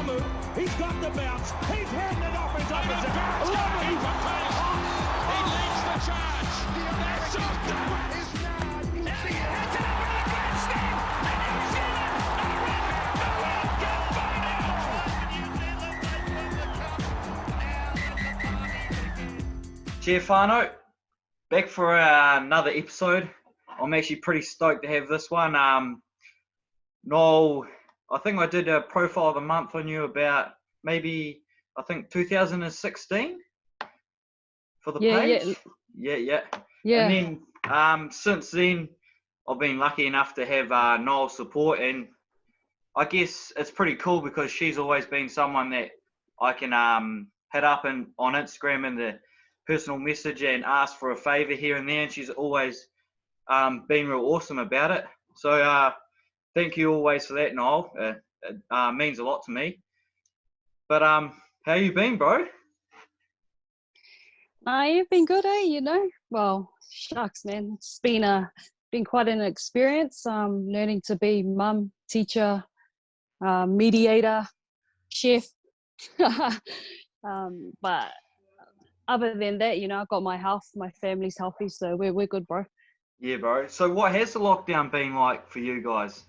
move. He's got the bounce. He's heading it off his own. He leads the charge. That's so done. Elliott hits it over the grandstand. And New Zealand are in the World Cup final. New Zealand, they win the cup. Now in the party. Giafano, back for another episode. I'm actually pretty stoked to have this one. Niall, I think I did a profile of the month on you about maybe, I think 2016 for the page. Yeah. And then since then, I've been lucky enough to have Niall's support, and I guess it's pretty cool because she's always been someone that I can hit up on Instagram in the personal message and ask for a favour here and there, and she's always been real awesome about it. So thank you always for that, Niall. It means a lot to me. But how you been, bro? You've been good, eh? You know, well, shucks, man. It's been quite an experience. Learning to be mum, teacher, mediator, chef. But other than that, you know, I've got my health, my family's healthy, so we're good, bro. Yeah, bro. So what has the lockdown been like for you guys?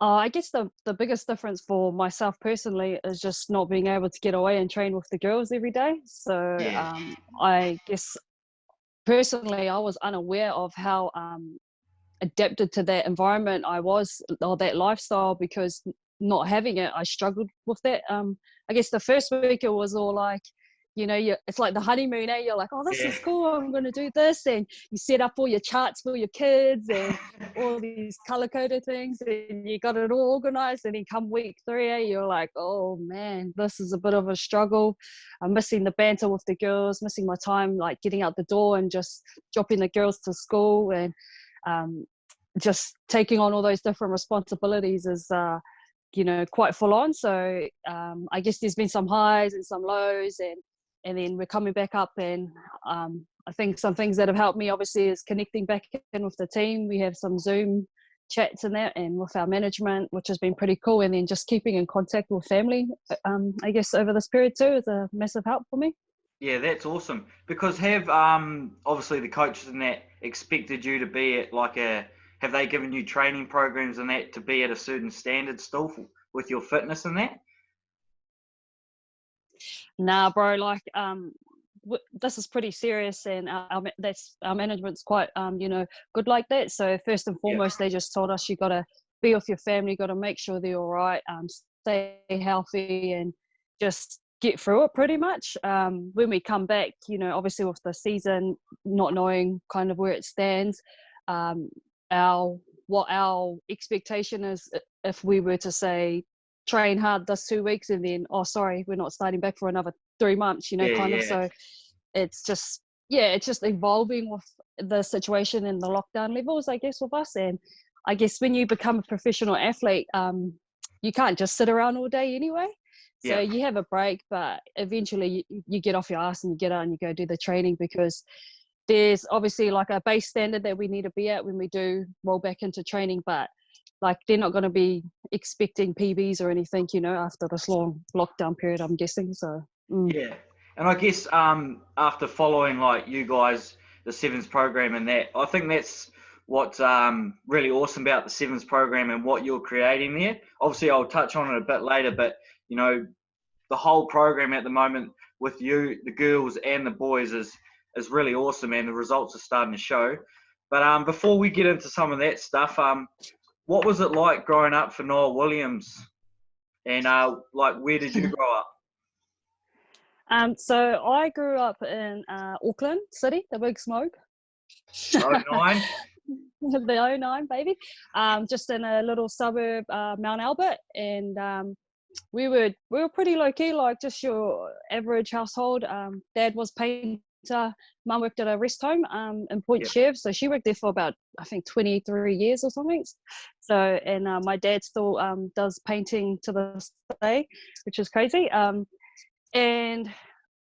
I guess the biggest difference for myself personally is just not being able to get away and train with the girls every day. So Yeah. I guess personally I was unaware of how adapted to that environment I was, or that lifestyle, because not having it, I struggled with that. I guess the first week it was all like, you know, it's like the honeymoon, eh? You're like, oh, this is cool, I'm going to do this. And you set up all your charts for your kids and all these color-coded things, and you got it all organized. And then come week 3, eh, you're like, oh, man, this is a bit of a struggle. I'm missing the banter with the girls, missing my time, like getting out the door and just dropping the girls to school, and just taking on all those different responsibilities is, you know, quite full on. So I guess there's been some highs and some lows, and then we're coming back up. And I think some things that have helped me obviously is connecting back in with the team. We have some Zoom chats and that, and with our management, which has been pretty cool. And then just keeping in contact with family, I guess over this period too, is a massive help for me. Yeah, that's awesome. Because have obviously the coaches and that expected you to be at like have they given you training programs and that to be at a certain standard still with your fitness and that? Nah, bro, like this is pretty serious, and our management's quite you know, good like that. So first and foremost, they just told us you got to be with your family, you got to make sure they're all right, stay healthy, and just get through it pretty much. When we come back, you know, obviously with the season not knowing kind of where it stands, what our expectation is, if we were to say train hard this 2 weeks and then, oh sorry, we're not starting back for another 3 months, you know, of. So it's just evolving with the situation and the lockdown levels, I guess, with us. And I guess when you become a professional athlete, you can't just sit around all day anyway. So you have a break, but eventually you get off your ass and you get out and you go do the training, because there's obviously like a base standard that we need to be at when we do roll back into training, but like they're not going to be expecting PBs or anything, you know, after this long lockdown period, I'm guessing. So yeah. And I guess after following like you guys, the Sevens program and that, I think that's what's really awesome about the Sevens program and what you're creating there. Obviously, I'll touch on it a bit later, but you know, the whole program at the moment with you, the girls and the boys is really awesome, and the results are starting to show. But before we get into some of that stuff, what was it like growing up for Niall Williams? And like, where did you grow up? So I grew up in Auckland City, the big smoke. 09? The 09, baby. Just in a little suburb, Mount Albert, and we were pretty low key, like just your average household. Dad was painter, mum worked at a rest home in Point Chev, so she worked there for about, I think, 23 years or something. So, and my dad still does painting to this day, which is crazy. And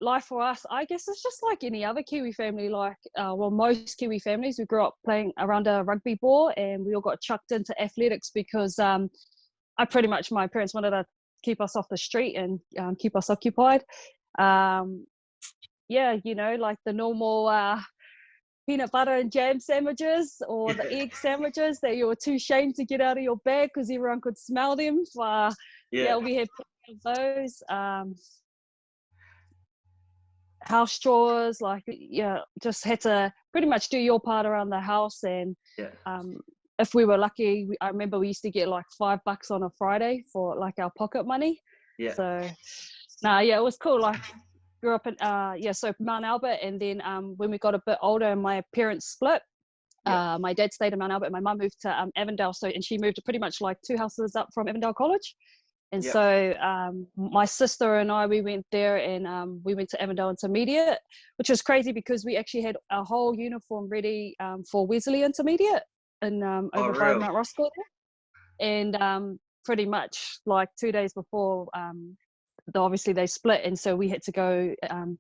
life for us, I guess, it's just like any other Kiwi family. Like, well, most Kiwi families, we grew up playing around a rugby ball, and we all got chucked into athletics because my parents wanted to keep us off the street and keep us occupied. Yeah, like the normal peanut butter and jam sandwiches or the egg sandwiches that you were too ashamed to get out of your bag because everyone could smell them. Yeah, we had plenty of those. House chores, like, just had to pretty much do your part around the house. And if we were lucky, I remember we used to get like $5 on a Friday for like our pocket money. So it was cool. Like, grew up in so Mount Albert, and then when we got a bit older and my parents split, my dad stayed in Mount Albert and my mum moved to Avondale, and she moved pretty much like 2 houses up from Avondale College. And so my sister and I, we went there, and we went to Avondale Intermediate, which was crazy because we actually had our whole uniform ready for Wesley Intermediate and over by Mount Roscoe there. And pretty much like 2 days before, obviously they split, and so we had to go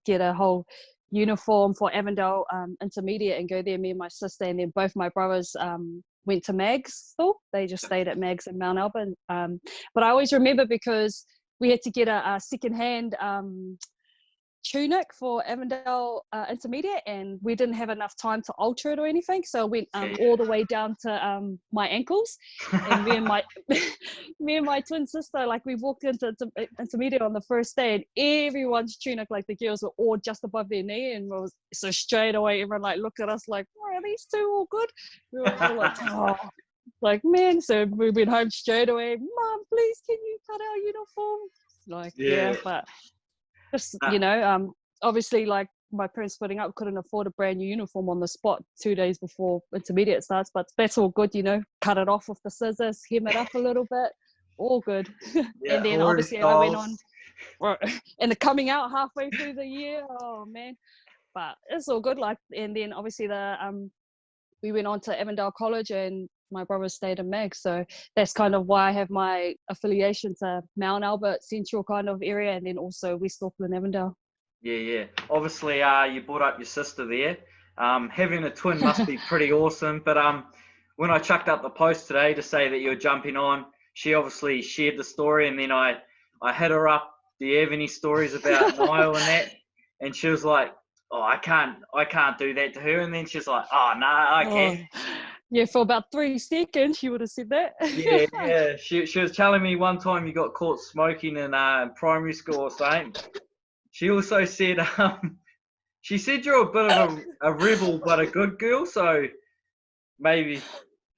get a whole uniform for Avondale Intermediate and go there, me and my sister. And then both my brothers went to Mags still. They just stayed at Mags in Mount Albert. But I always remember because we had to get a second-hand tunic for Avondale Intermediate, and we didn't have enough time to alter it or anything, so it went all the way down to my ankles. And me and my twin sister, like, we walked into Intermediate on the first day, and everyone's tunic, like the girls were all just above their knee, and so straight away everyone like looked at us like, oh, are these two all good? We were all like, oh, like, man. So we went home straight away. Mom, please, can you cut our uniform? Like, but just, obviously, like, my parents splitting up, couldn't afford a brand new uniform on the spot 2 days before Intermediate starts, but that's all good, cut it off with the scissors, hem it up a little bit, all good. And then obviously I went on, and the coming out halfway through the year, oh man, but it's all good. Like, and then obviously we went on to Avondale College, and my brother stayed in Mag, so that's kind of why I have my affiliation to Mount Albert Central kind of area, and then also West Auckland, Avondale. Yeah. Obviously, you brought up your sister there. Having a twin must be pretty awesome. But when I chucked up the post today to say that you were jumping on, she obviously shared the story, and then I hit her up. Do you have any stories about Niall and that? And she was like, "Oh, I can't do that to her." And then she's like, "Oh no, I can." Yeah, for about 3 seconds, she would have said that. Yeah. She was telling me one time you got caught smoking in primary school or something. She also said, she said you're a bit of a rebel but a good girl. So maybe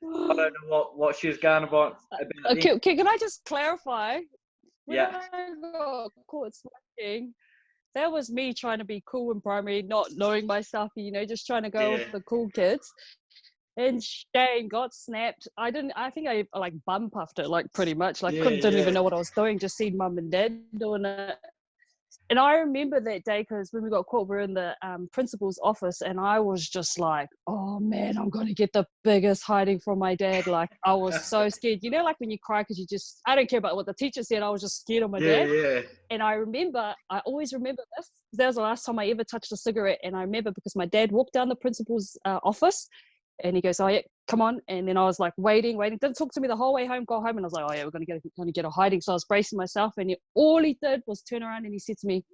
I don't know what she was going about. Okay, can I just clarify? When I got caught smoking, that was me trying to be cool in primary, not knowing myself, just trying to go with the cool kids. And Shane got snapped. I think I like bum puffed it, like, pretty much. Like, didn't even know what I was doing, just seen mum and dad doing it. And I remember that day because when we got caught, we were in the principal's office, and I was just like, oh man, I'm going to get the biggest hiding from my dad. Like, I was so scared. Like when you cry because I don't care about what the teacher said, I was just scared of my dad. Yeah. And I always remember this. That was the last time I ever touched a cigarette. And I remember because my dad walked down the principal's office, and he goes, oh yeah, come on. And then I was like waiting, didn't talk to me the whole way home, go home. And I was like, oh yeah, we're going to get a hiding. So I was bracing myself, and all he did was turn around and he said to me,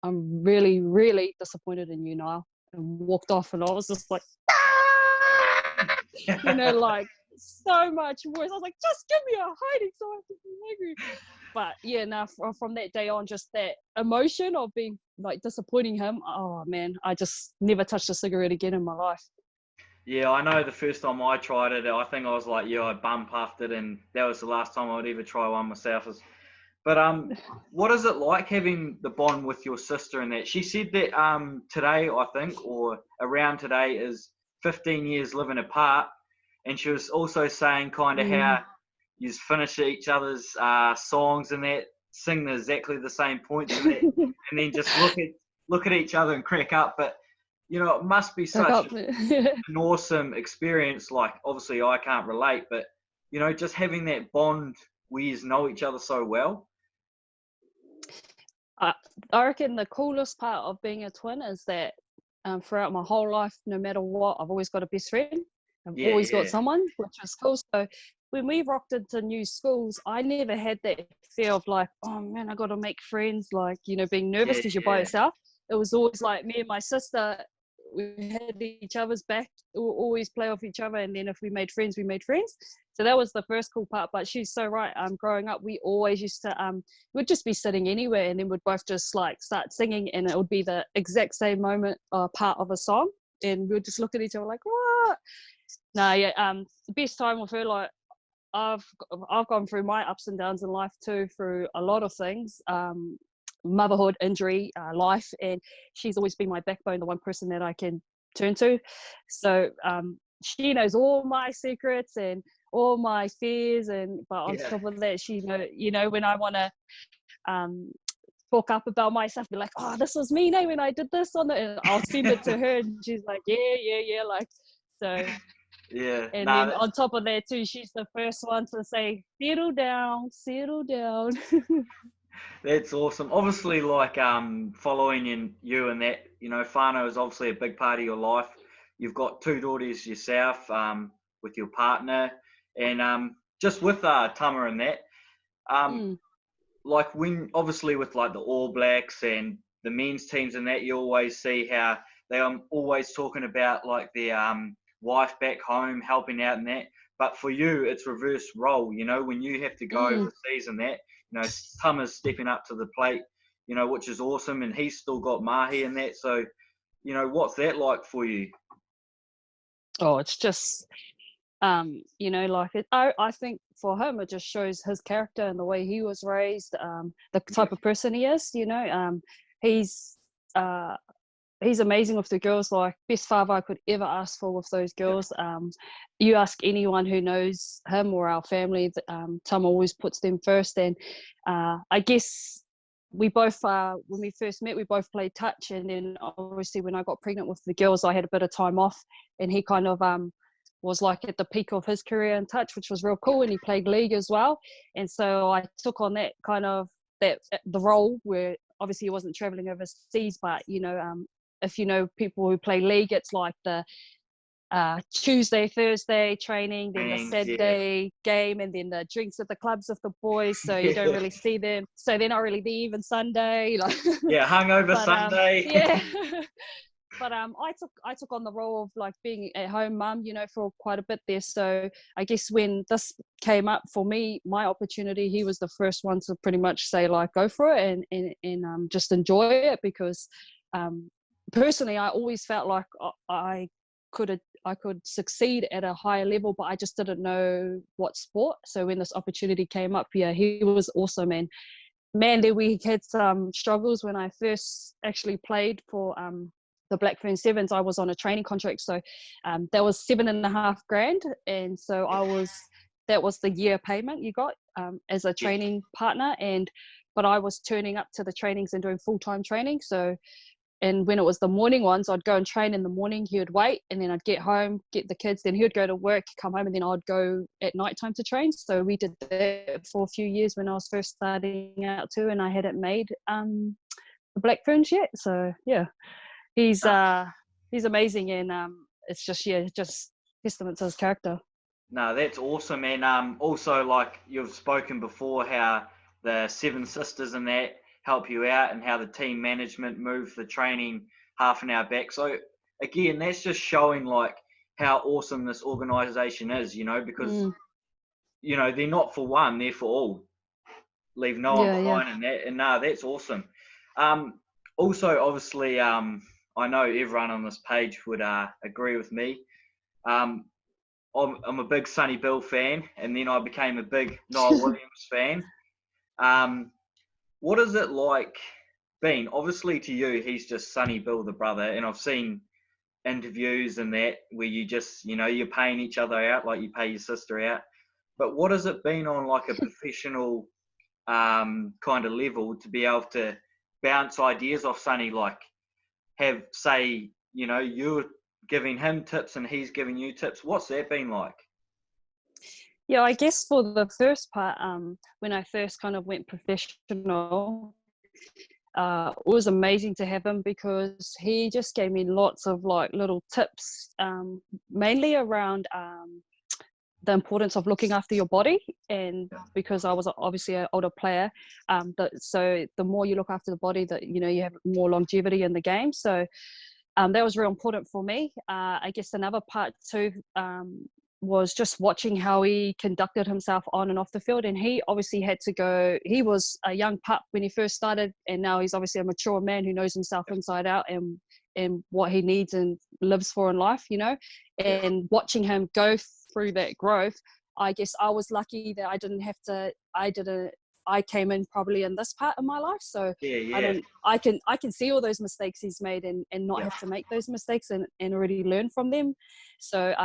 I'm really, really disappointed in you, Niall, and walked off. And I was just like, like, so much worse. I was like, just give me a hiding so I can be angry. But yeah, from that day on, just that emotion of being like disappointing him, oh man, I just never touched a cigarette again in my life. Yeah, I know the first time I tried it, I think I was like, I bum puffed it, and that was the last time I would ever try one myself. But what is it like having the bond with your sister and that? She said that today, I think, or around today, is 15 years living apart, and she was also saying kind of how you finish each other's songs and that, sing exactly the same points and that, and then just look at each other and crack up. But it must be such an awesome experience. Like, obviously I can't relate, but, just having that bond where you know each other so well. I reckon the coolest part of being a twin is that throughout my whole life, no matter what, I've always got a best friend. I've always got someone, which is cool. So when we rocked into new schools, I never had that fear of like, oh man, I got to make friends, like, you know, being nervous because you're by Yeah. yourself. It was always like me and my sister, we had each other's back, we'll always play off each other. And then if we made friends, we made friends. So that was the first cool part. But she's so right. Growing up, we always used to, we'd just be sitting anywhere and then we'd both just like start singing and it would be the exact same moment or part of a song. And we'd just look at each other like, what? No, yeah. The best time with her, like, I've gone through my ups and downs in life too, through a lot of things, motherhood, injury, life, and she's always been my backbone, the one person that I can turn to. So she knows all my secrets and all my fears, and but on top of that, she when I want to talk up about myself, be like, oh, this was me, when I did this on it, and I'll send it to her, and she's like, yeah, like so. Yeah. And then on top of that too, she's the first one to say, settle down. That's awesome. Obviously, like following in you and that, whānau is obviously a big part of your life. You've got 2 daughters yourself, with your partner, and just with Tama and that, like when obviously with like the All Blacks and the men's teams and that, you always see how they are always talking about like their wife back home helping out and that. But for you, it's reverse role. When you have to go overseas and that, Tama's stepping up to the plate, which is awesome, and he's still got Mahi and that. So, what's that like for you? Oh, it's just like I think for him it just shows his character and the way he was raised, the type of person he is. He's amazing with the girls, like best father I could ever ask for with those girls. You ask anyone who knows him or our family, Tom always puts them first. And I guess we both, when we first met, we both played touch, and then obviously when I got pregnant with the girls, I had a bit of time off, and he kind of was like at the peak of his career in touch, which was real cool, and he played league as well. And so I took on that kind of the role where obviously he wasn't traveling overseas, but if people who play league, it's like the Tuesday, Thursday training, then the Saturday game, and then the drinks at the clubs with the boys. So you don't really see them. So they're not really there even Sunday. Like, hungover Sunday. Yeah. But I took on the role of like being at home mum, for quite a bit there. So I guess when this came up for me, my opportunity, he was the first one to pretty much say like, go for it and just enjoy it, because personally, I always felt like I could succeed at a higher level, but I just didn't know what sport. So when this opportunity came up, he was awesome. And man, we had some struggles when I first actually played for the Blackburn Sevens. I was on a training contract, so that was $7,500, and so that was the year payment you got as a training partner. But I was turning up to the trainings and doing full-time training. So, and when it was the morning ones, I'd go and train in the morning, he would wait, and then I'd get home, get the kids, then he would go to work, come home, and then I'd go at nighttime to train. So we did that for a few years when I was first starting out too, and I hadn't made the Blackburns yet. So yeah, he's amazing, and it's just testament to his character. No, that's awesome. And also, like you've spoken before, how the Seven Sisters and that help you out, and how the team management move the training half an hour back. So again, that's just showing like how awesome this organization is, because they're not for one, they're for all. Leave no one behind in that. And that's awesome. Also, obviously, I know everyone on this page would agree with me. I'm a big Sonny Bill fan, and then I became a big Niall Williams fan. What is it like being, obviously to you, he's just Sonny Bill, the brother, and I've seen interviews and that where you just, you're paying each other out like you pay your sister out. But what has it been on like a professional kind of level to be able to bounce ideas off Sonny, like have, say, you're giving him tips and he's giving you tips? What's that been like? Yeah, I guess for the first part, when I first kind of went professional, it was amazing to have him, because he just gave me lots of like little tips, mainly around the importance of looking after your body, and because I was obviously an older player, so the more you look after the body, that you have more longevity in the game. So that was real important for me. I guess another part too was just watching how he conducted himself on and off the field. And he obviously had to go, he was a young pup when he first started, and now he's obviously a mature man who knows himself inside out and what he needs and lives for in life, and watching him go through that growth. I guess I was lucky that I came in probably in this part of my life, so I can see all those mistakes he's made and not have to make those mistakes and already learn from them. So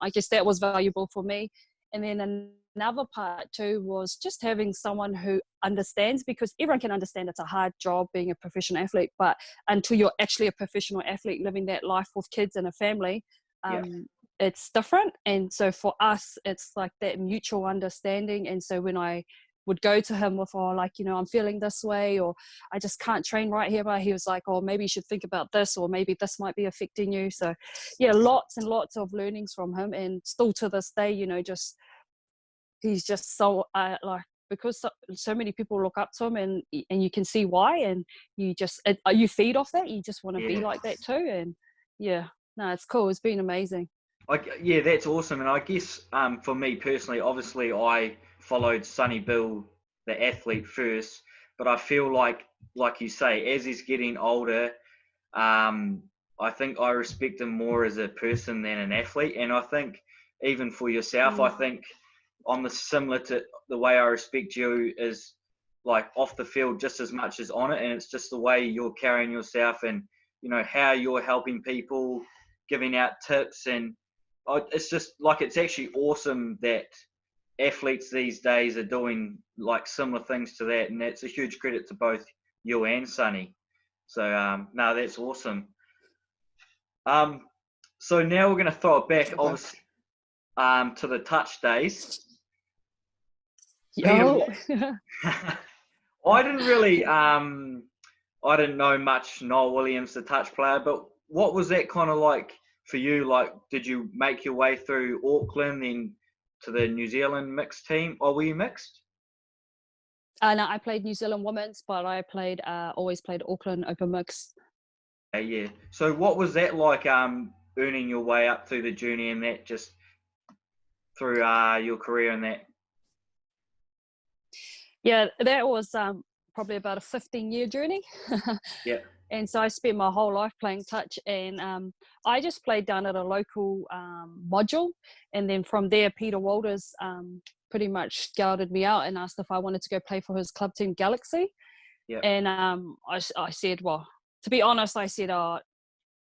I guess that was valuable for me. And then another part too was just having someone who understands, because everyone can understand it's a hard job being a professional athlete, but until you're actually a professional athlete living that life with kids and a family, it's different. And so for us, it's like that mutual understanding. And so when I would go to him with, I'm feeling this way, or I just can't train right here, but he was like, oh, maybe you should think about this, or maybe this might be affecting you. So lots and lots of learnings from him, and still to this day, he's just so because so many people look up to him, and you can see why, and you feed off that. You just want to be like that too. And it's cool. It's been amazing. That's awesome. And I guess for me personally, obviously I followed Sonny Bill, the athlete, first, but I feel like you say, as he's getting older, I think I respect him more as a person than an athlete. And I think even for yourself, I think on the similar to the way I respect you is like off the field just as much as on it. And it's just the way you're carrying yourself and, how you're helping people, giving out tips. And it's just like, it's actually awesome that athletes these days are doing like similar things to that. And that's a huge credit to both you and Sonny. So, that's awesome. So now we're going to throw it back, obviously, to the touch days. Yo. I didn't really, I didn't know much Niall Williams, the touch player, but what was that kind of like for you? Like, did you make your way through Auckland, then to the New Zealand mixed team? Or were you mixed? No, I played New Zealand women's, but I always played Auckland Open Mix. Yeah. So what was that like, earning your way up through the journey and that, just through your career and that? Yeah, that was probably about a 15-year journey. Yeah. And so I spent my whole life playing touch, and I just played down at a local module. And then from there, Peter Walters pretty much scouted me out and asked if I wanted to go play for his club team, Galaxy. Yeah. And I said, well, to be honest, I said,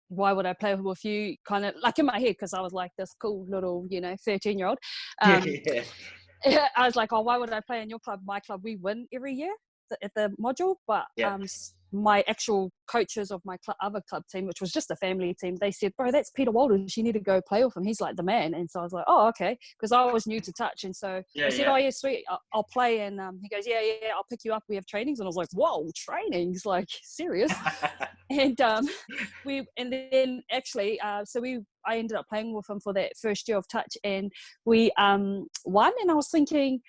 why would I play with you? Kind of like in my head, because I was like this cool little, 13-year-old. I was like, oh, why would I play in your club? My club, we win every year at the module. But my actual coaches of my other club team, which was just a family team, they said, bro, that's Peter Walters. You need to go play with him. He's like the man. And so I was like, oh, okay. Because I was new to touch. And so I said, oh, yeah, sweet. I'll play. And he goes, yeah, I'll pick you up. We have trainings. And I was like, whoa, trainings? Like, serious? And then actually, I ended up playing with him for that first year of touch, and we won. And I was thinking,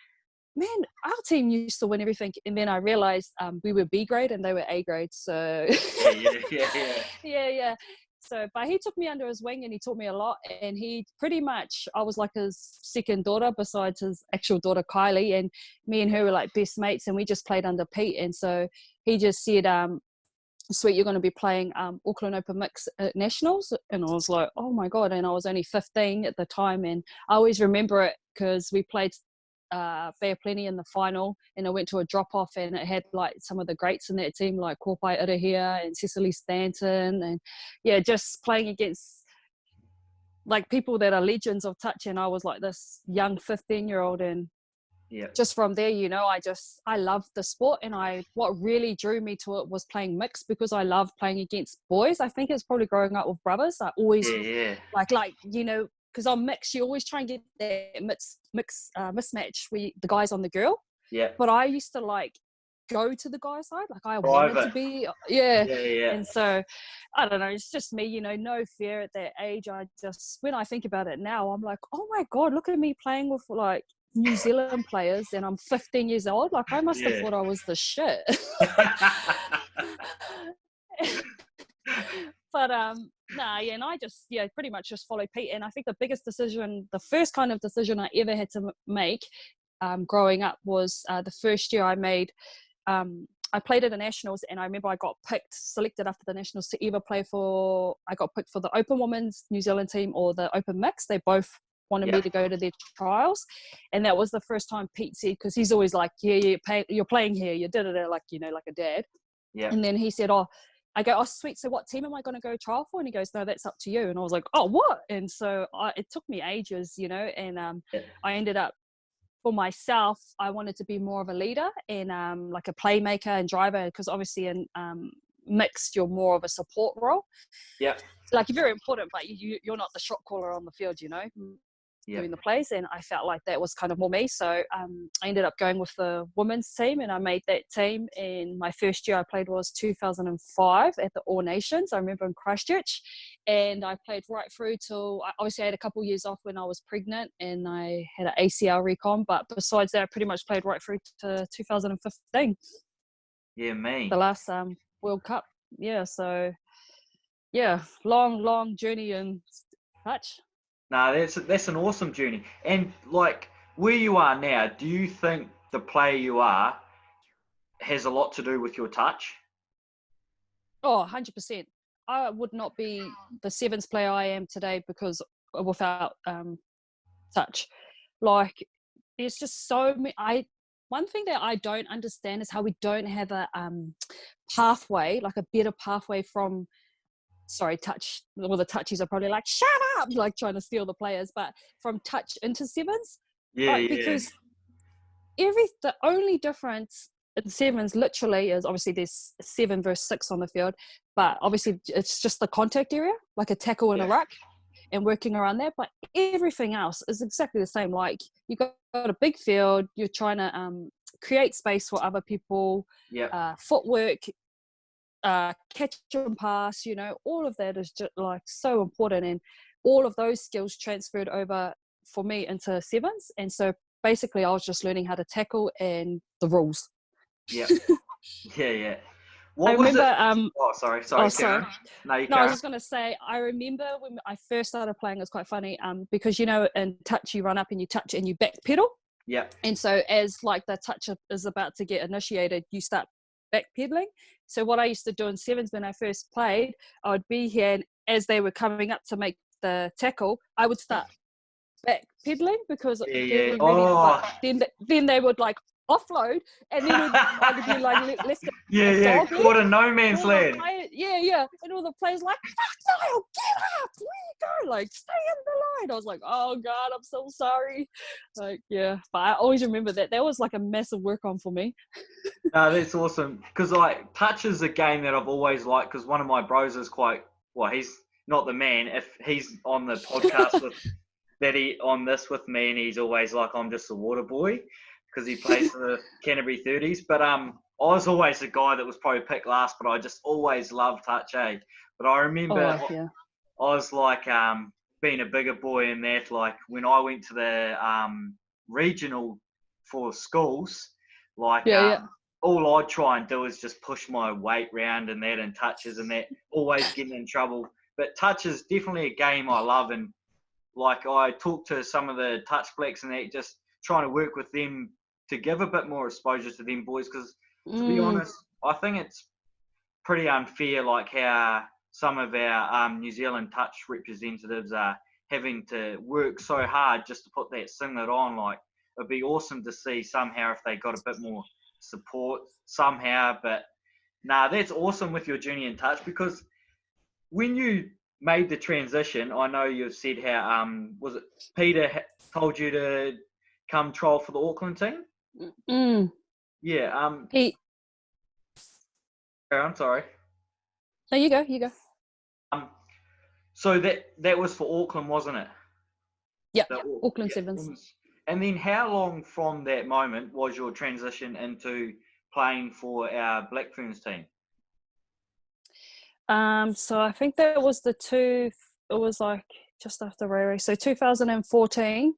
man, our team used to win everything. And then I realized we were B grade and they were A grade. So yeah. So, but he took me under his wing and he taught me a lot. And he pretty much, I was like his second daughter besides his actual daughter, Kylie. And me and her were like best mates, and we just played under Pete. And so he just said, sweet, you're going to be playing Auckland Open Mix Nationals. And I was like, oh my God. And I was only 15 at the time. And I always remember it because we played Fair Plenty in the final, and I went to a drop-off, and it had like some of the greats in that team, like Korpai Irahia and Cecily Stanton, and just playing against like people that are legends of touch. And I was like this young 15-year-old, and just from there, I loved the sport. And what really drew me to it was playing mixed, because I love playing against boys. I think it's probably growing up with brothers. I always because on mix, you always try and get that mismatch with the guys on the girl. Yeah. But I used to like go to the guy side. Like I wanted Private. to be, yeah. Yeah. And so, I don't know, it's just me, no fear at that age. When I think about it now, I'm like, oh my God, look at me playing with like New Zealand players and I'm 15 years old. Like I must have thought I was the shit. But and I just pretty much just followed Pete. And I think the first kind of decision I ever had to make growing up was the first year I played at the Nationals, and I remember I got selected after the Nationals to either I got picked for the Open Women's New Zealand team or the Open Mix. They both wanted me to go to their trials, and that was the first time Pete said, because he's always like, you're playing here, you did it, like like a dad. Yeah. And then he said, I go, oh sweet, so what team am I going to go trial for? And he goes, no, that's up to you. And I was like, oh, what? And so it took me ages, and I ended up, for myself, I wanted to be more of a leader and like a playmaker and driver, because obviously in mixed, you're more of a support role. Yeah. Like you're very important, but you're not the shot caller on the field, doing the plays. And I felt like that was kind of more me. So I ended up going with the women's team, and I made that team. And my first year I played was 2005 at the All Nations. I remember in Christchurch, and I played right through till, obviously I had a couple of years off when I was pregnant and I had an ACL recon, but besides that I pretty much played right through to 2015. Yeah, me. The last World Cup. Yeah, so yeah, long journey in touch. No, that's an awesome journey. And like where you are now, do you think the player you are has a lot to do with your touch? Oh, 100%. I would not be the sevens player I am today because without touch. Like, there's just so many. One thing that I don't understand is how we don't have a pathway, like a better pathway from, touch. Well, the touchies are probably like, shut up, like trying to steal the players, but from touch into sevens. Yeah, like, because the only difference in sevens literally is, obviously there's 7 versus 6 on the field, but obviously it's just the contact area, like a tackle and a ruck, and working around that. But everything else is exactly the same. Like you got a big field, you're trying to create space for other people, footwork, catch and pass, all of that is just like so important, and all of those skills transferred over for me into sevens. And so basically I was just learning how to tackle and the rules. Yeah. Yeah. I remember sorry. No, I was just going to say, I remember when I first started playing, it was quite funny because in touch you run up and you touch and you backpedal. Yeah. And so as like the touch is about to get initiated, you start backpedaling. So what I used to do in sevens when I first played, I would be here, and as they were coming up to make the tackle, I would start backpedaling because they were ready. But then they would like offload, and then we'd be like, let's go. Caught in no man's land. And all the players like, fuck Niall, get up, where you go? Like, stay in the line. I was like, oh God, I'm so sorry. Like, yeah, but I always remember that was like a massive work on for me. No, that's awesome, because like touch is a game that I've always liked, because one of my bros is he's not the man. If he's on the podcast with me, and he's always like, I'm just a water boy, because he plays for the Canterbury 30s. But I was always the guy that was probably picked last, but I just always loved touch, But I remember I was like being a bigger boy in that, like when I went to the regional for schools, like all I'd try and do is just push my weight round and that, and touches and that, always getting in trouble. But touch is definitely a game I love, and like I talk to some of the touch blacks and that, just trying to work with them to give a bit more exposure to them boys, because to be honest, I think it's pretty unfair, like how some of our New Zealand touch representatives are having to work so hard just to put that singlet on. Like, it'd be awesome to see somehow if they got a bit more support somehow. But that's awesome with your journey in touch, because when you made the transition, I know you've said how was it Peter told you to come trial for the Auckland team? Yeah. Pete. I'm sorry. No, you go. So that was for Auckland, wasn't it? Yeah, Auckland Sevens. And then how long from that moment was your transition into playing for our Black Ferns team? So I think that was it was like just after Riri. So 2014,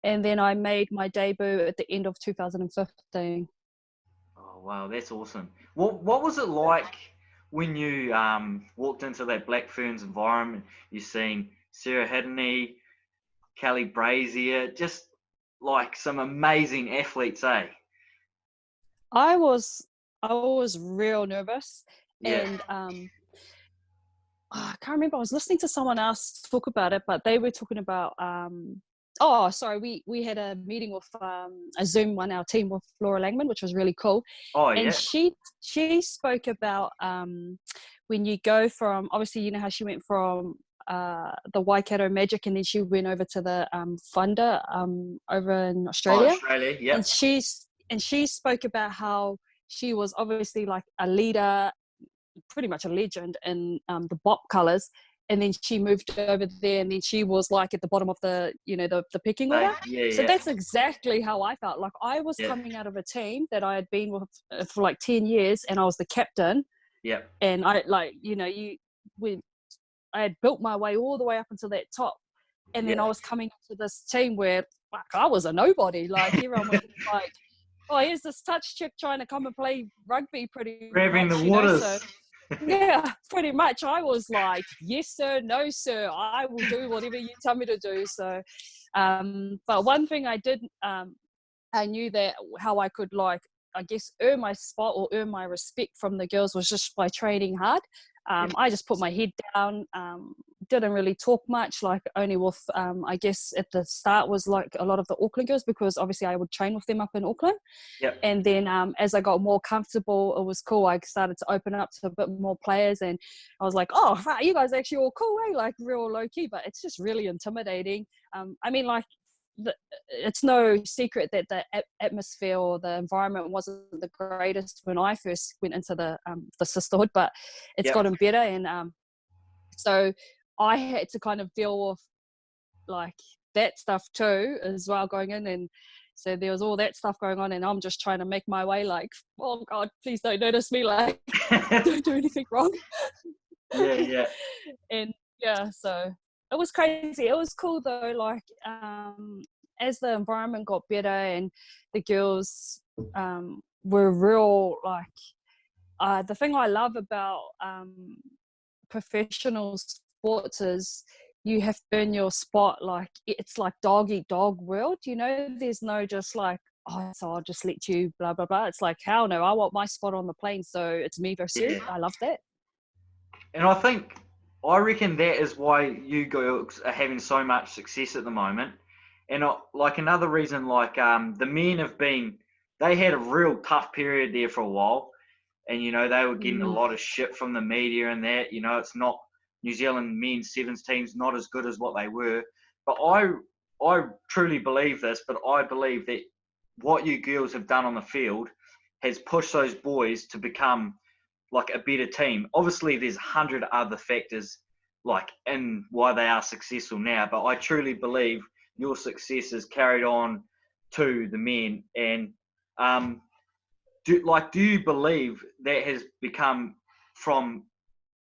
and then I made my debut at the end of 2015. Oh wow, that's awesome. What was it like when you walked into that Black Ferns environment? You seen Sarah Hidney, Kelly Brazier, just like some amazing athletes, eh? I was real nervous, Yeah. and I can't remember. I was listening to someone else talk about it, but they were talking about oh, sorry, we had a meeting with a Zoom one, our team with Laura Langman, which was really cool. Oh And yeah. she spoke about when you go from, obviously, you know how she went from the Waikato Magic, and then she went over to the Thunder over in Oh, Australia. Australia. And Yep. she spoke about how she was obviously like a leader, pretty much a legend in the Bop colours, and then she moved over there, and then she was like at the bottom of the, you know, the pecking order. Yeah, So yeah, that's exactly how I felt. Like I was yeah, coming out of a team that I had been with for like 10 years, and I was the captain, yep, and I, like, you know, when I had built my way all the way up until that top, and then I yeah. was coming to this team where like I was a nobody. Like everyone was like, oh, here's this touch chick trying to come and play rugby, pretty Grabbing the much, you know. So waters. yeah, pretty much. I was like, yes, sir, no, sir. I will do whatever you tell me to do. So, but one thing I did, I knew that how I could, like, I guess, earn my spot or earn my respect from the girls was just by training hard. Yeah, I just put my head down, didn't really talk much, like only with, I guess at the start was like a lot of the Auckland girls, because obviously I would train with them up in Auckland. yep, And then as I got more comfortable, it was cool. I started to open up to a bit more players, and I was like, oh, right, you guys are actually all cool, eh? Like real low key, but it's just really intimidating. I mean, like, it's no secret that the atmosphere or the environment wasn't the greatest when I first went into the sisterhood, but it's yep, gotten better. And so I had to kind of deal with like that stuff too as well going in, and so there was all that stuff going on, and I'm just trying to make my way, like, oh God, please don't notice me, like don't do anything wrong. yeah, yeah, And yeah, so it was crazy. It was cool though, like as the environment got better and the girls were real, like the thing I love about professional sports is you have to earn your spot. Like it's like dog eat dog world, you know. There's no just like, oh, so I'll just let you blah blah blah. It's like, hell no, I want my spot on the plane, so it's me versus you. yeah. I love that. And I reckon that is why you girls are having so much success at the moment. And like another reason, like the men they had a real tough period there for a while, and you know they were getting a Mm. lot of shit from the media and that. You know, it's not New Zealand men's sevens teams not as good as what they were. But I truly believe this. But I believe that what you girls have done on the field has pushed those boys to become like a better team. Obviously, there's 100 other factors like in why they are successful now, but I truly believe your success is carried on to the men. And do you believe that has become from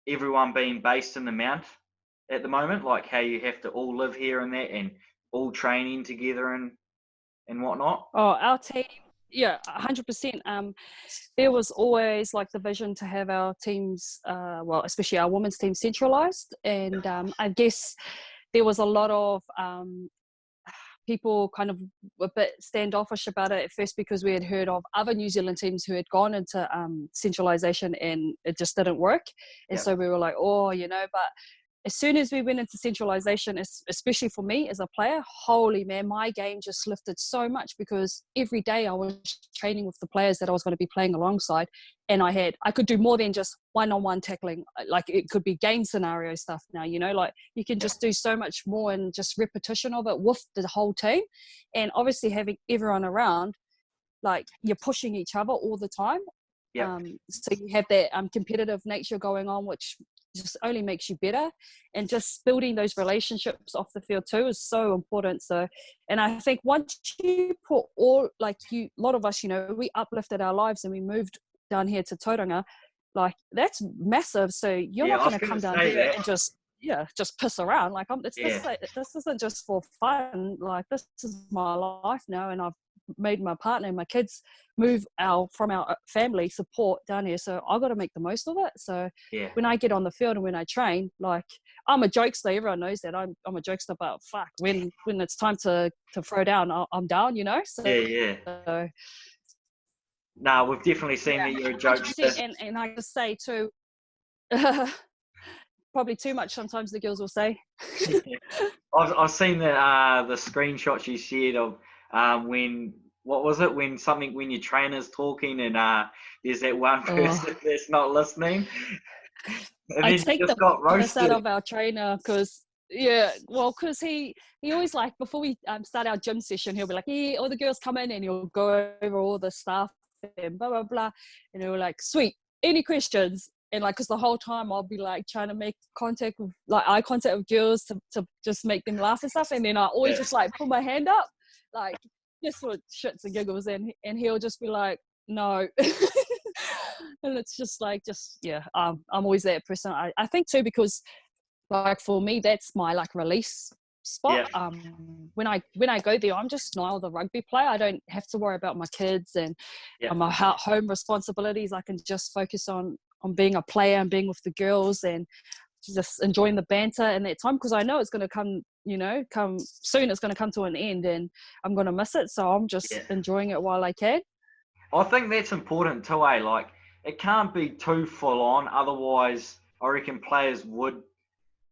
everyone being based in the Mount at the moment, like how you have to all live here and that, and all training together and whatnot? Oh, our team, yeah, 100%. There was always like the vision to have our teams, well, especially our women's team, centralised, and I guess there was a lot of people kind of a bit standoffish about it at first, because we had heard of other New Zealand teams who had gone into centralisation and it just didn't work, and Yeah, so we were like, oh, you know, but as soon as we went into centralisation, especially for me as a player, holy man, my game just lifted so much, because every day I was training with the players that I was going to be playing alongside, and I could do more than just one-on-one tackling. Like it could be game scenario stuff now, you know, like you can just do so much more and just repetition of it with the whole team. And obviously having everyone around, like you're pushing each other all the time. yeah, So you have that competitive nature going on, which just only makes you better. And just building those relationships off the field too is so important. So, and I think once you put a lot of us, we uplifted our lives and we moved down here to Tauranga, like that's massive. So you're Yeah, not I was going to going come to down say here that. and just piss around. Like Yeah, this isn't just for fun. Like this is my life now, and I've made my partner and my kids move from our family support down here. So I got to make the most of it. So yeah, when I get on the field and when I train, like I'm a jokester. Everyone knows that I'm a jokester. But fuck, when it's time to throw down, I'm down. yeah, So. yeah. So Nah, we've definitely seen yeah, that you're a 100%. jokester. And I just say too, probably too much sometimes the girls will say. I've seen the screenshots you shared of when what was it when your trainer's talking and there's that one Oh, person that's not listening and I then you take just the got piss out roasted. of our trainer because because he always like before we start our gym session, he'll be like, yeah, all the girls come in, and he'll go over all the stuff and blah blah blah, and he'll like, sweet, any questions? And like, because the whole time I'll be like trying to make eye contact with girls to just make them laugh and stuff, and then I always Yeah. just like put my hand up, like just for shits and giggles, and he'll just be like, no. And it's just like I'm always that person. I think too, because like for me that's my like release spot. Yeah. When I go there, I'm just Niall the rugby player. I don't have to worry about my kids and Yeah. my home responsibilities. I can just focus on being a player and being with the girls and just enjoying the banter and that time, because I know it's going to come soon. It's going to come to an end and I'm going to miss it, so I'm just Yeah. enjoying it while I can. I think that's important too, eh? Like it can't be too full on, otherwise I reckon players would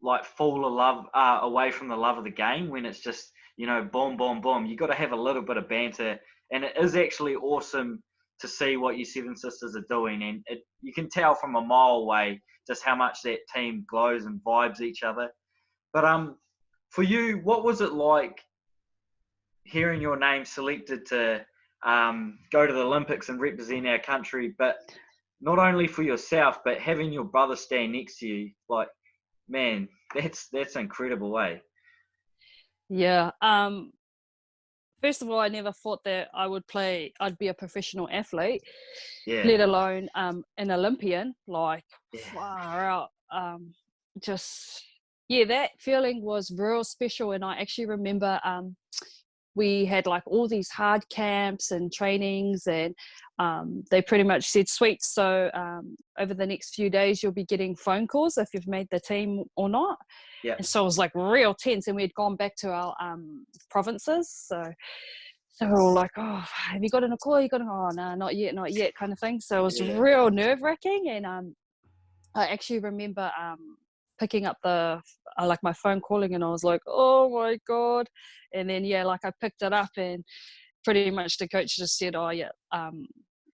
like fall in love away from the love of the game when it's just boom, boom, boom. You got to have a little bit of banter, and it is actually awesome to see what your Seven Sisters are doing, and you can tell from a mile away just how much that team glows and vibes each other. But for you, what was it like hearing your name selected to go to the Olympics and represent our country, but not only for yourself, but having your brother stand next to you, like, man, that's incredible, eh? Yeah. First of all, I never thought that I'd be a professional athlete, Yeah, let alone an Olympian. Like yeah, far out. Just yeah, that feeling was real special. And I actually remember we had like all these hard camps and trainings, and they pretty much said, sweet, so over the next few days you'll be getting phone calls if you've made the team or not. yeah, And so it was like real tense, and we had gone back to our provinces. So we were all like, oh, have you got a call? You got oh no, not yet kind of thing. So it was yeah, real nerve-wracking. And I actually remember picking up the like my phone calling, and I was like, oh my god. And then like I picked it up, and pretty much the coach just said, oh yeah,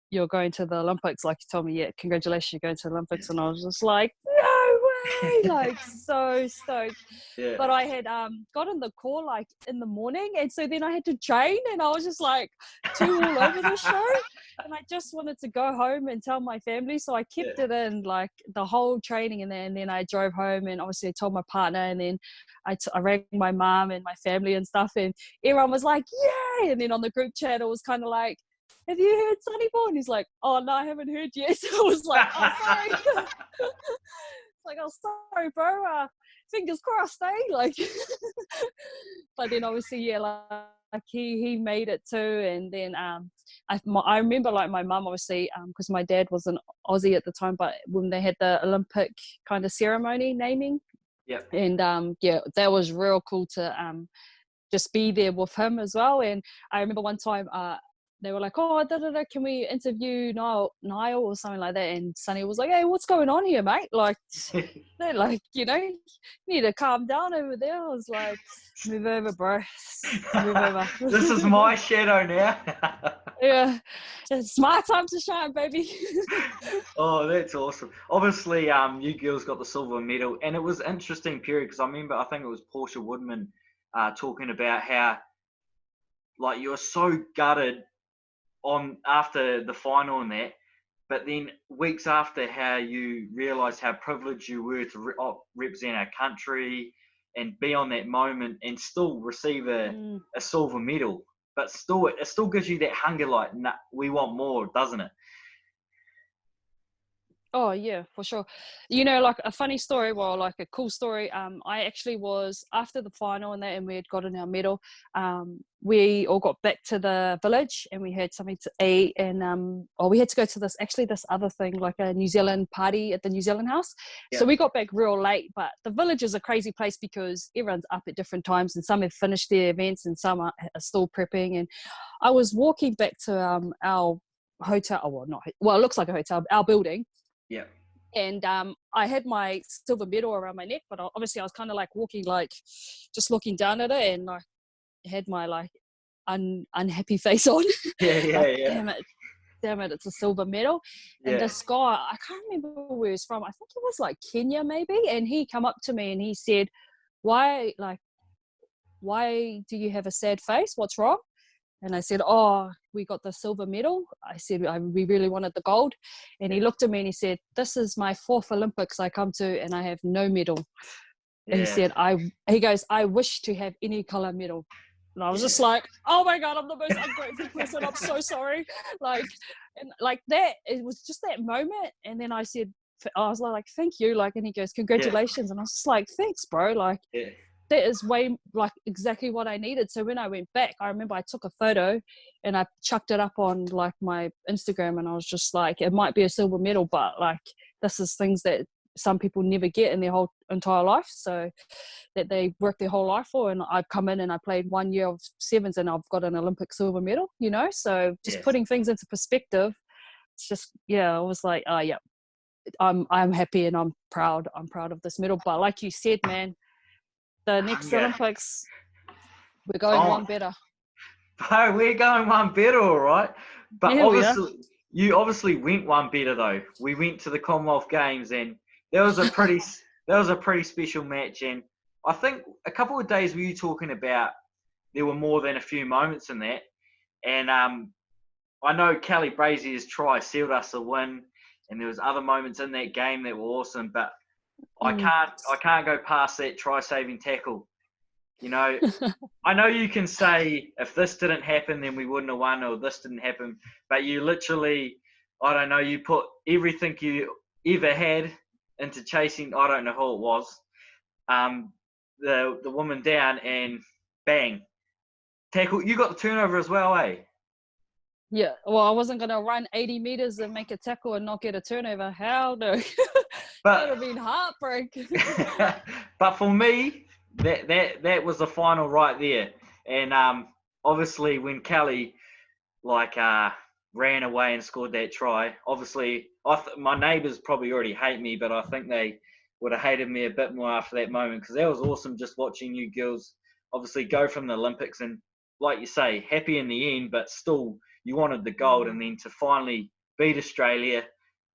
you're going to the Olympics. Like you told me, yeah, congratulations, you're going to the Olympics. And I was just like, no way, like so stoked. yeah, But I had gotten the call like in the morning, and so then I had to train, and I was just like all over the show, and I just wanted to go home and tell my family, so I yeah, kept it in like the whole training, and then I drove home, and obviously I told my partner, and then I rang my mom and my family and stuff, and everyone was like, yay. And then on the group chat it was kind of like, have you heard Sonny Boy? And he's like, oh no, I haven't heard yet. So I was like, oh sorry. Like, oh sorry bro, fingers crossed, eh? Like but then obviously like he made it too. And then I remember like my mum obviously because my dad was an Aussie at the time, but when they had the Olympic kind of ceremony naming, yeah, and that was real cool to just be there with him as well. And I remember one time they were like, oh, can we interview Niall or something like that? And Sonny was like, hey, what's going on here, mate? Like, they're like, you need to calm down over there. I was like, move over, bro. Move over. This is my shadow now. Yeah, it's my time to shine, baby. Oh, that's awesome. Obviously, you girls got the silver medal, and it was an interesting period because I think it was Portia Woodman talking about how like you were so gutted on after the final and that, But then weeks after, how you realise how privileged you were to represent our country and be on that moment and still receive a silver medal. But still, it still gives you that hunger, like, nah, we want more, doesn't it? Oh yeah, for sure. You know, like a funny story, well, like a cool story. I actually was after the final and that, and we had gotten our medal. We all got back to the village and we had something to eat, and we had to go to this other thing, like a New Zealand party at the New Zealand house. Yeah. So we got back real late, but the village is a crazy place because everyone's up at different times, and some have finished their events and some are still prepping. And I was walking back to our hotel. Oh, well, it looks like a hotel, our building. Yeah. And I had my silver medal around my neck, but obviously I was kind of like walking, like just looking down at it, and I had my like unhappy face on. Yeah. Like, damn it, it's a silver medal. And Yeah. this guy, I can't remember where he's from. I think it was like Kenya maybe. And he come up to me and he said, why do you have a sad face? What's wrong? And I said, oh, we got the silver medal. I said, we really wanted the gold. And he looked at me and he said, this is my 4th Olympics I come to and I have no medal. And he said, he goes, I wish to have any color medal. And I was just like, oh my God, I'm the most ungrateful person. I'm so sorry. Like, and like that, it was just that moment. And then I was like, thank you. Like, and he goes, congratulations. And I was just like, thanks, bro. Like, that is way like exactly what I needed. So when I went back, I remember I took a photo and I chucked it up on like my Instagram, and I was just like, it might be a silver medal, but like this is things that some people never get in their whole entire life, so that they work their whole life for. And I've come in and I played 1 year of sevens and I've got an Olympic silver medal, you know. So just putting things into perspective, it's just, I was like, oh yeah, I'm happy and I'm proud of this medal. But like you said, man, the next Olympics, we're going one better. Bro, we're going one better, all right. But obviously, you obviously went one better though. We went to the Commonwealth Games, and there was a pretty special match. And I think a couple of days were you talking about there were more than a few moments in that. And I know Kelly Brazier's try sealed us a win, and there was other moments in that game that were awesome. But I can't go past that try-saving tackle. You know, I know you can say if this didn't happen, then we wouldn't have won, or this didn't happen. But you literally, I don't know, you put everything you ever had into chasing. I don't know who it was. The woman down, and bang, tackle. You got the turnover as well, eh? Yeah, well, I wasn't going to run 80 meters and make a tackle and not get a turnover. How no? That would have been heartbreak. But for me, that was the final right there. And obviously when Kelly ran away and scored that try, obviously my neighbours probably already hate me, but I think they would have hated me a bit more after that moment, because that was awesome just watching you girls obviously go from the Olympics and, like you say, happy in the end, but still you wanted the gold, and then to finally beat Australia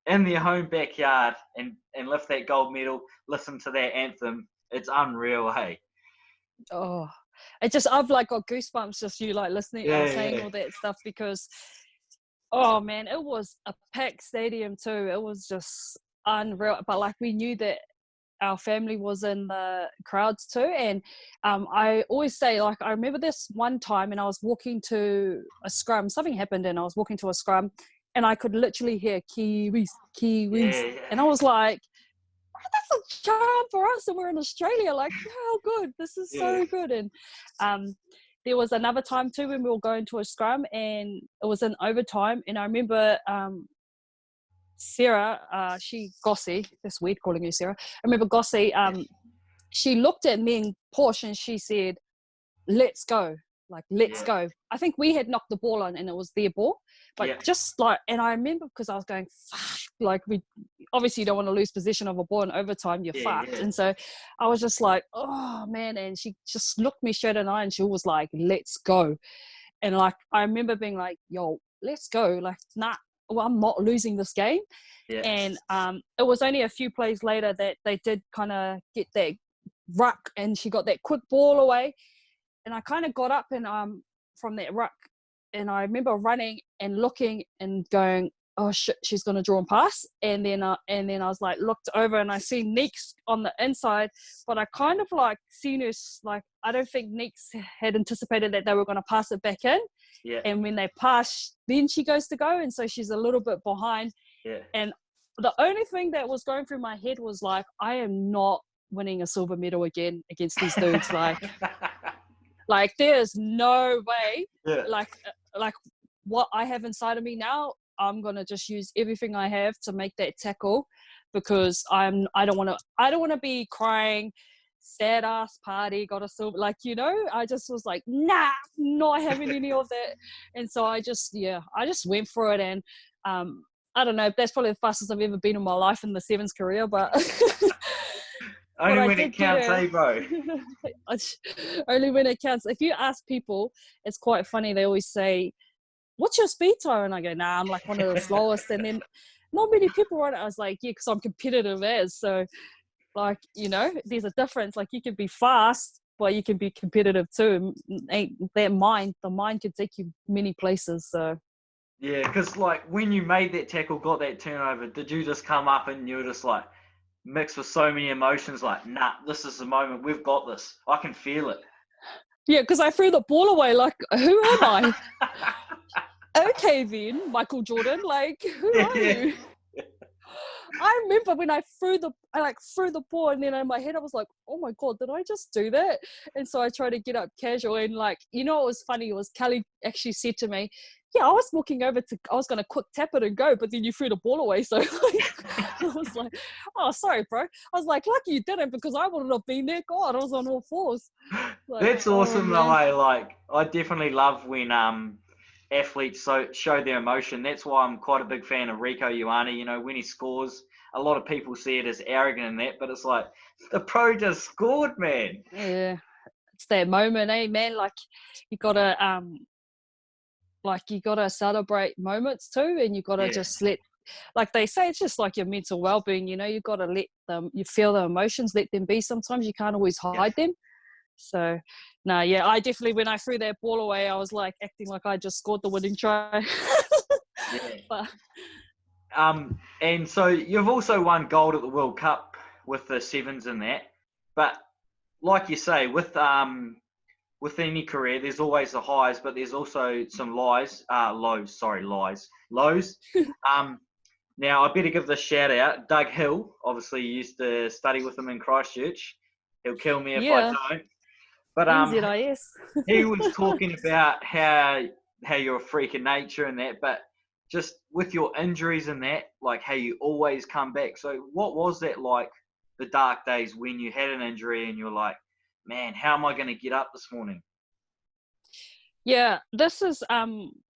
in their home backyard and lift that gold medal, listen to that anthem. It's unreal, hey? Oh, I've like got goosebumps just you like listening, saying all that stuff, because, oh man, it was a packed stadium too. It was just unreal. But like we knew that our family was in the crowds too. And I always say, like, I remember this one time and I was walking to a scrum, something happened and I was walking to a scrum and I could literally hear Kiwis. Yeah. And I was like, oh, that's a charm for us and we're in Australia. Like, how good. This is so good. And there was another time too when we were going to a scrum and it was in overtime. And I remember Sarah, Gossie, that's weird calling you Sarah. I remember Gossie, she looked at me and Porsche and she said, let's go. Like, let's go. I think we had knocked the ball on and it was their ball. But just like, and I remember because I was going, fuck, like we obviously don't want to lose possession of a ball in overtime, you're fucked. And so I was just like, oh man. And she just looked me straight in the eye and she was like, let's go. And like, I remember being like, yo, let's go. Like, nah, well, I'm not losing this game. And it was only a few plays later that they did kind of get that ruck and she got that quick ball away. And I kind of got up and from that ruck and I remember running and looking and going, oh shit, she's gonna draw and pass. And then I was like, looked over and I see Neeks on the inside, but I kind of like seen her, like, I don't think Neeks had anticipated that they were gonna pass it back in. Yeah. And when they pass, then she goes to go, and so she's a little bit behind. Yeah. And the only thing that was going through my head was like, I am not winning a silver medal again against these dudes. Like there's no way. Yeah. Like what I have inside of me now, I'm gonna just use everything I have to make that tackle, because I don't want to be crying, sad ass party, got a silver, like, you know. I just was like, nah, not having any of that. And so I just went for it. And I don't know, that's probably the fastest I've ever been in my life in the sevens career, but Only when it counts, eh, bro? Only when it counts. If you ask people, it's quite funny. They always say, what's your speed time? And I go, nah, I'm like one of the slowest. And then not many people run it. I was like, yeah, because I'm competitive as. So, like, you know, there's a difference. Like, you can be fast, but you can be competitive too. The mind can take you many places. So. Yeah, because like when you made that tackle, got that turnover, did you just come up and you were just like mixed with so many emotions, like, nah, this is the moment, we've got this, I can feel it? Yeah, because I threw the ball away, like, who am I? Okay then, Michael Jordan, like, who are you? I remember when I threw the ball, and then in my head I was like, oh my God, did I just do that? And so I tried to get up casual, and like, you know, what was funny, it was Kelly actually said to me, yeah, I was walking over I was going to quick tap it and go, but then you threw the ball away. So like, I was like, oh, sorry, bro. I was like, lucky you didn't, because I wouldn't have been there. God, I was on all fours. Like, That's awesome, though. I definitely love when athletes show their emotion. That's why I'm quite a big fan of Rico Ioane. You know, when he scores, a lot of people see it as arrogant and that, but it's like, the pro just scored, man. Yeah, it's that moment, eh, man? Like, you gotta celebrate moments too, and you gotta just let, like they say, it's just like your mental well-being. You know, you gotta let them, you feel the emotions, let them be. Sometimes you can't always hide them. So, no, yeah, I definitely, when I threw that ball away, I was like acting like I just scored the winning try. But, and so you've also won gold at the World Cup with the sevens and that. But like you say, with any career, there's always the highs, but there's also some lows. Now, I better give this shout out. Doug Hill, obviously, you used to study with him in Christchurch. He'll kill me if I don't. But NZIS. he was talking about how you're a freak of nature and that, but just with your injuries and that, like how you always come back. So what was that like, the dark days when you had an injury and you're like, man, how am I going to get up this morning? Yeah, this is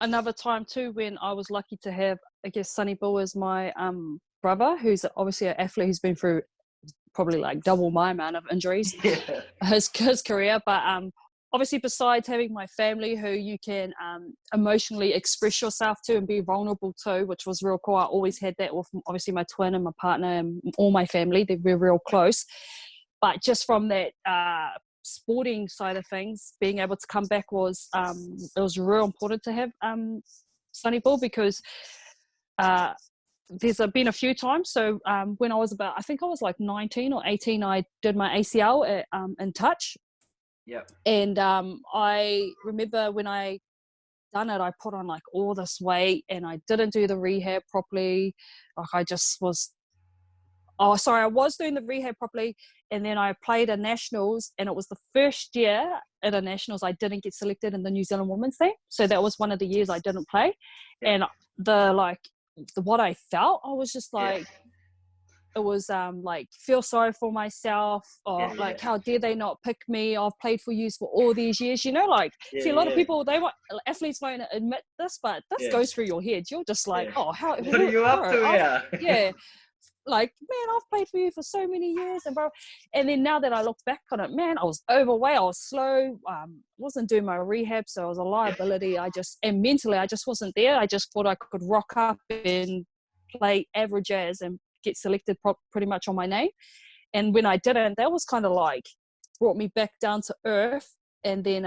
another time too when I was lucky to have, I guess, Sonny Bill as my brother, who's obviously an athlete who's been through probably like double my amount of injuries, his career. But obviously, besides having my family who you can emotionally express yourself to and be vulnerable to, which was real cool. I always had that with obviously my twin and my partner and all my family. They're real close. But just from that sporting side of things, being able to come back was it was real important to have Sonny Ball, because there's been a few times. So when I was I think I was like 19 or 18, I did my ACL in touch. Yep. And I remember when I done it, I put on like all this weight and I didn't do the rehab properly. Like I was doing the rehab properly, and then I played a nationals, and it was the first year at a nationals I didn't get selected in the New Zealand women's team. So that was one of the years I didn't play. And what I felt, I was just like, it was like feel sorry for myself, or like how dare they not pick me? I've played for you for all these years, you know. Like, see, a lot of people, athletes won't admit this, but this goes through your head. You're just like, oh, how? What are you up to? Yeah. Like, man, I've played for you for so many years, and then now that I look back on it, man, I was overweight, I was slow, wasn't doing my rehab, so I was a liability. And mentally, I just wasn't there. I just thought I could rock up and play average as and get selected pretty much on my name. And when I didn't, that was kind of like brought me back down to earth. And then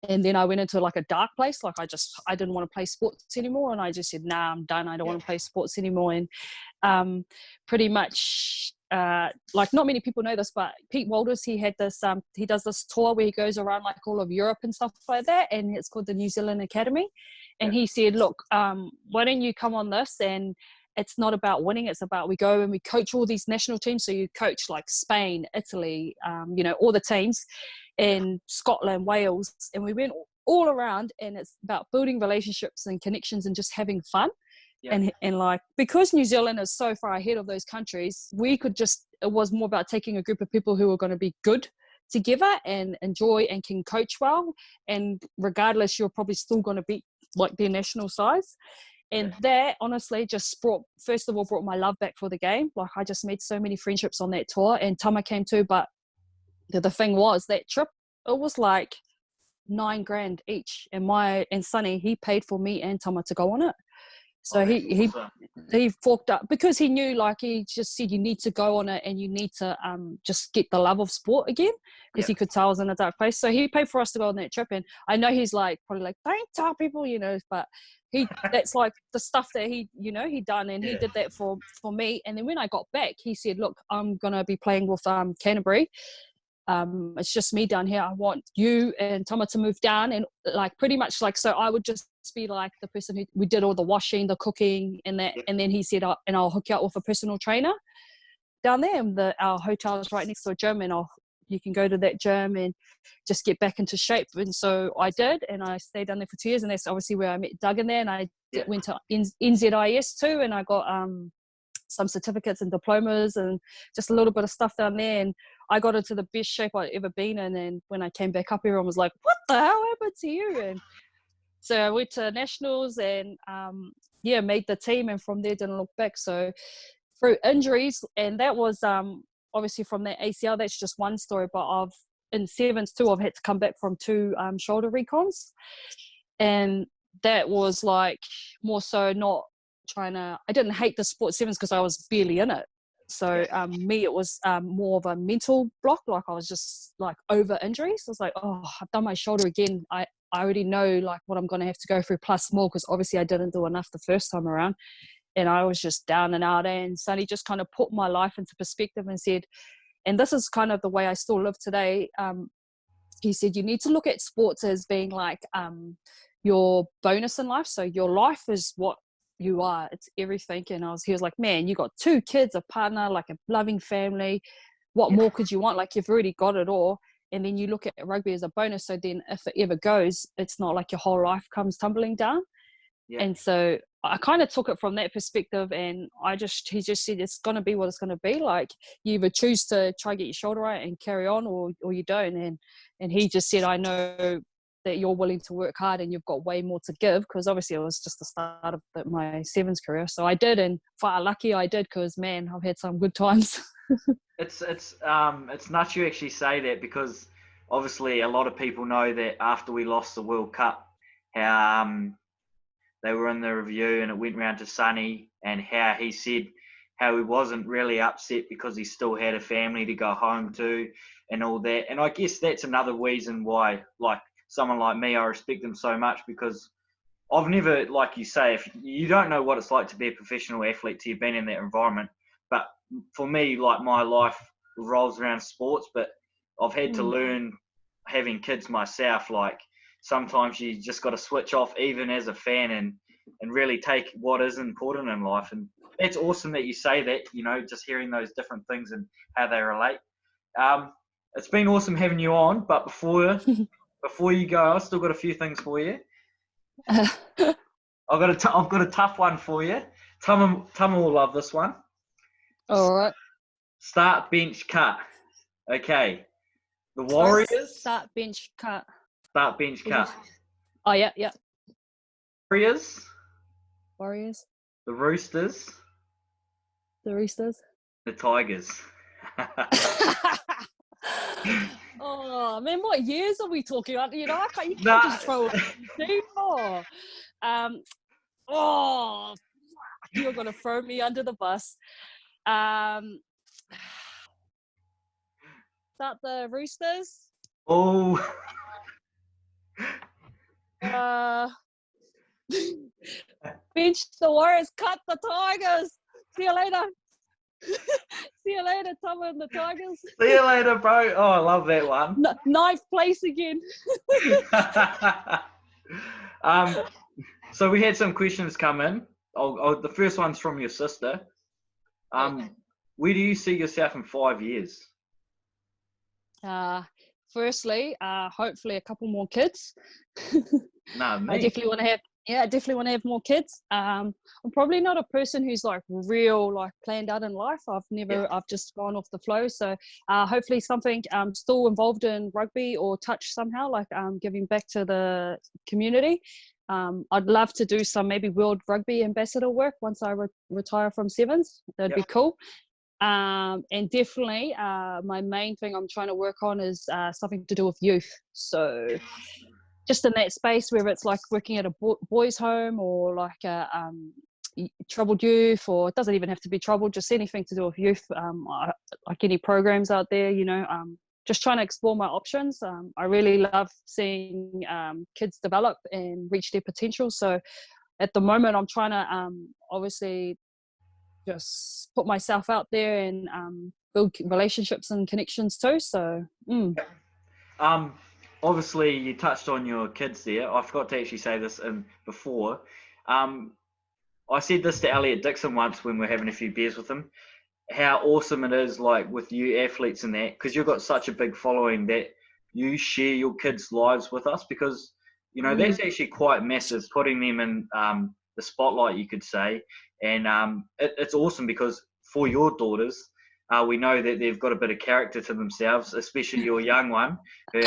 And then I went into like a dark place. Like I didn't want to play sports anymore. And I just said, nah, I'm done. I don't want to play sports anymore. And pretty much, like not many people know this, but Pete Walters, he had this, he does this tour where he goes around like all of Europe and stuff like that. And it's called the New Zealand Academy. And he said, look, why don't you come on this? And it's not about winning. It's about, we go and we coach all these national teams. So you coach like Spain, Italy, all the teams in Scotland, Wales. And we went all around, and it's about building relationships and connections and just having fun. Yeah. And like, because New Zealand is so far ahead of those countries, it was more about taking a group of people who are going to be good together and enjoy and can coach well. And regardless, you're probably still going to beat like their national size. And that honestly just brought my love back for the game. Like I just made so many friendships on that tour, and Tama came too. But the thing was, that trip, it was like $9,000 each. And Sonny, he paid for me and Tama to go on it. So he forked up because he knew, like he just said, you need to go on it and you need to just get the love of sport again, because he could tell I was in a dark place. So he paid for us to go on that trip. And I know he's like probably like, don't tell people, but that's like the stuff that he done, and he did that for me. And then when I got back, he said, look, I'm gonna be playing with Canterbury. It's just me down here. I want you and Tama to move down, and like pretty much like, so I would just be like the person who we did all the washing, the cooking, and that. And then he said, and I'll hook you up with a personal trainer down there. And our hotel is right next to a gym, and you can go to that gym and just get back into shape. And so I did, and I stayed down there for 2 years, and that's obviously where I met Doug in there. And I went to NZIS too, and I got some certificates and diplomas and just a little bit of stuff down there. And I got into the best shape I'd ever been in. And when I came back up, everyone was like, what the hell happened to you? And so I went to nationals and made the team, and from there didn't look back. So through injuries, and that was obviously from that ACL, that's just one story, but in sevens too, I've had to come back from 2 shoulder recons. And that was like more so not I didn't hate the sport sevens because I was barely in it. So me, it was more of a mental block. Like I was just like over injuries. I was like, oh, I've done my shoulder again. I already know like what I'm going to have to go through plus more, because obviously I didn't do enough the first time around. And I was just down and out. And Sonny just kind of put my life into perspective and said, and this is kind of the way I still live today. He said, you need to look at sports as being like your bonus in life. So your life is what you are, it's everything. And he was like, man, you got 2 kids, a partner, like a loving family, what more could you want? Like you've already got it all. And then you look at rugby as a bonus, so then if it ever goes, it's not like your whole life comes tumbling down. And so I kind of took it from that perspective, and he just said, it's going to be what it's going to be. Like you either choose to try to get your shoulder right and carry on, or you don't. And he just said, I know that you're willing to work hard and you've got way more to give, because obviously it was just the start of my sevens career. So I did, and far lucky I did, because man, I've had some good times. It's nuts you actually say that, because obviously a lot of people know that after we lost the World Cup, how they were in the review and it went round to Sonny, and how he said how he wasn't really upset because he still had a family to go home to and all that. And I guess that's another reason why, like, someone like me, I respect them so much, because I've never, like you say, if you don't know what it's like to be a professional athlete till you've been in that environment. But for me, like, my life revolves around sports, but I've had to learn, having kids myself, like sometimes you just got to switch off even as a fan and really take what is important in life. And it's awesome that you say that, just hearing those different things and how they relate. It's been awesome having you on, but before you go, I've still got a few things for you. I've got a tough one for you. Tama will love this one. All right. Start, bench, cut. Okay. The Warriors. Start, bench, cut. Start, bench, cut. Oh, yeah. Warriors. The Roosters. The Tigers. Oh man, what years are we talking about? You can't just throw a team more. You're gonna throw me under the bus. Start the Roosters. Oh, Uh, bench the Warriors, cut the Tigers. See you later. See you later, Tom and the Tigers. See you later, bro. Oh, I love that one. Ninth place again. So we had some questions come in. The first one's from your sister. Where do you see yourself in 5 years? Firstly, hopefully a couple more kids. Nah, me. I definitely want to have more kids. I'm probably not a person who's like real like planned out in life. I've just gone off the flow. So hopefully something still involved in rugby or touch somehow, like giving back to the community. I'd love to do some maybe World Rugby Ambassador work once I retire from Sevens. That'd be cool. And definitely my main thing I'm trying to work on is something to do with youth. So just in that space where it's like working at a boys home or like a troubled youth, or it doesn't even have to be troubled, just anything to do with youth, like any programs out there, just trying to explore my options. I really love seeing kids develop and reach their potential. So at the moment I'm trying to obviously just put myself out there and build relationships and connections too. So obviously you touched on your kids there. I forgot to actually say this before. I said this to Elliot Dixon once when we were having a few beers with him, how awesome it is, like with you athletes and that, because you've got such a big following that you share your kids' lives with us, because that's actually quite massive, putting them in the spotlight, you could say. And it's awesome because for your daughters, we know that they've got a bit of character to themselves, especially your young one, who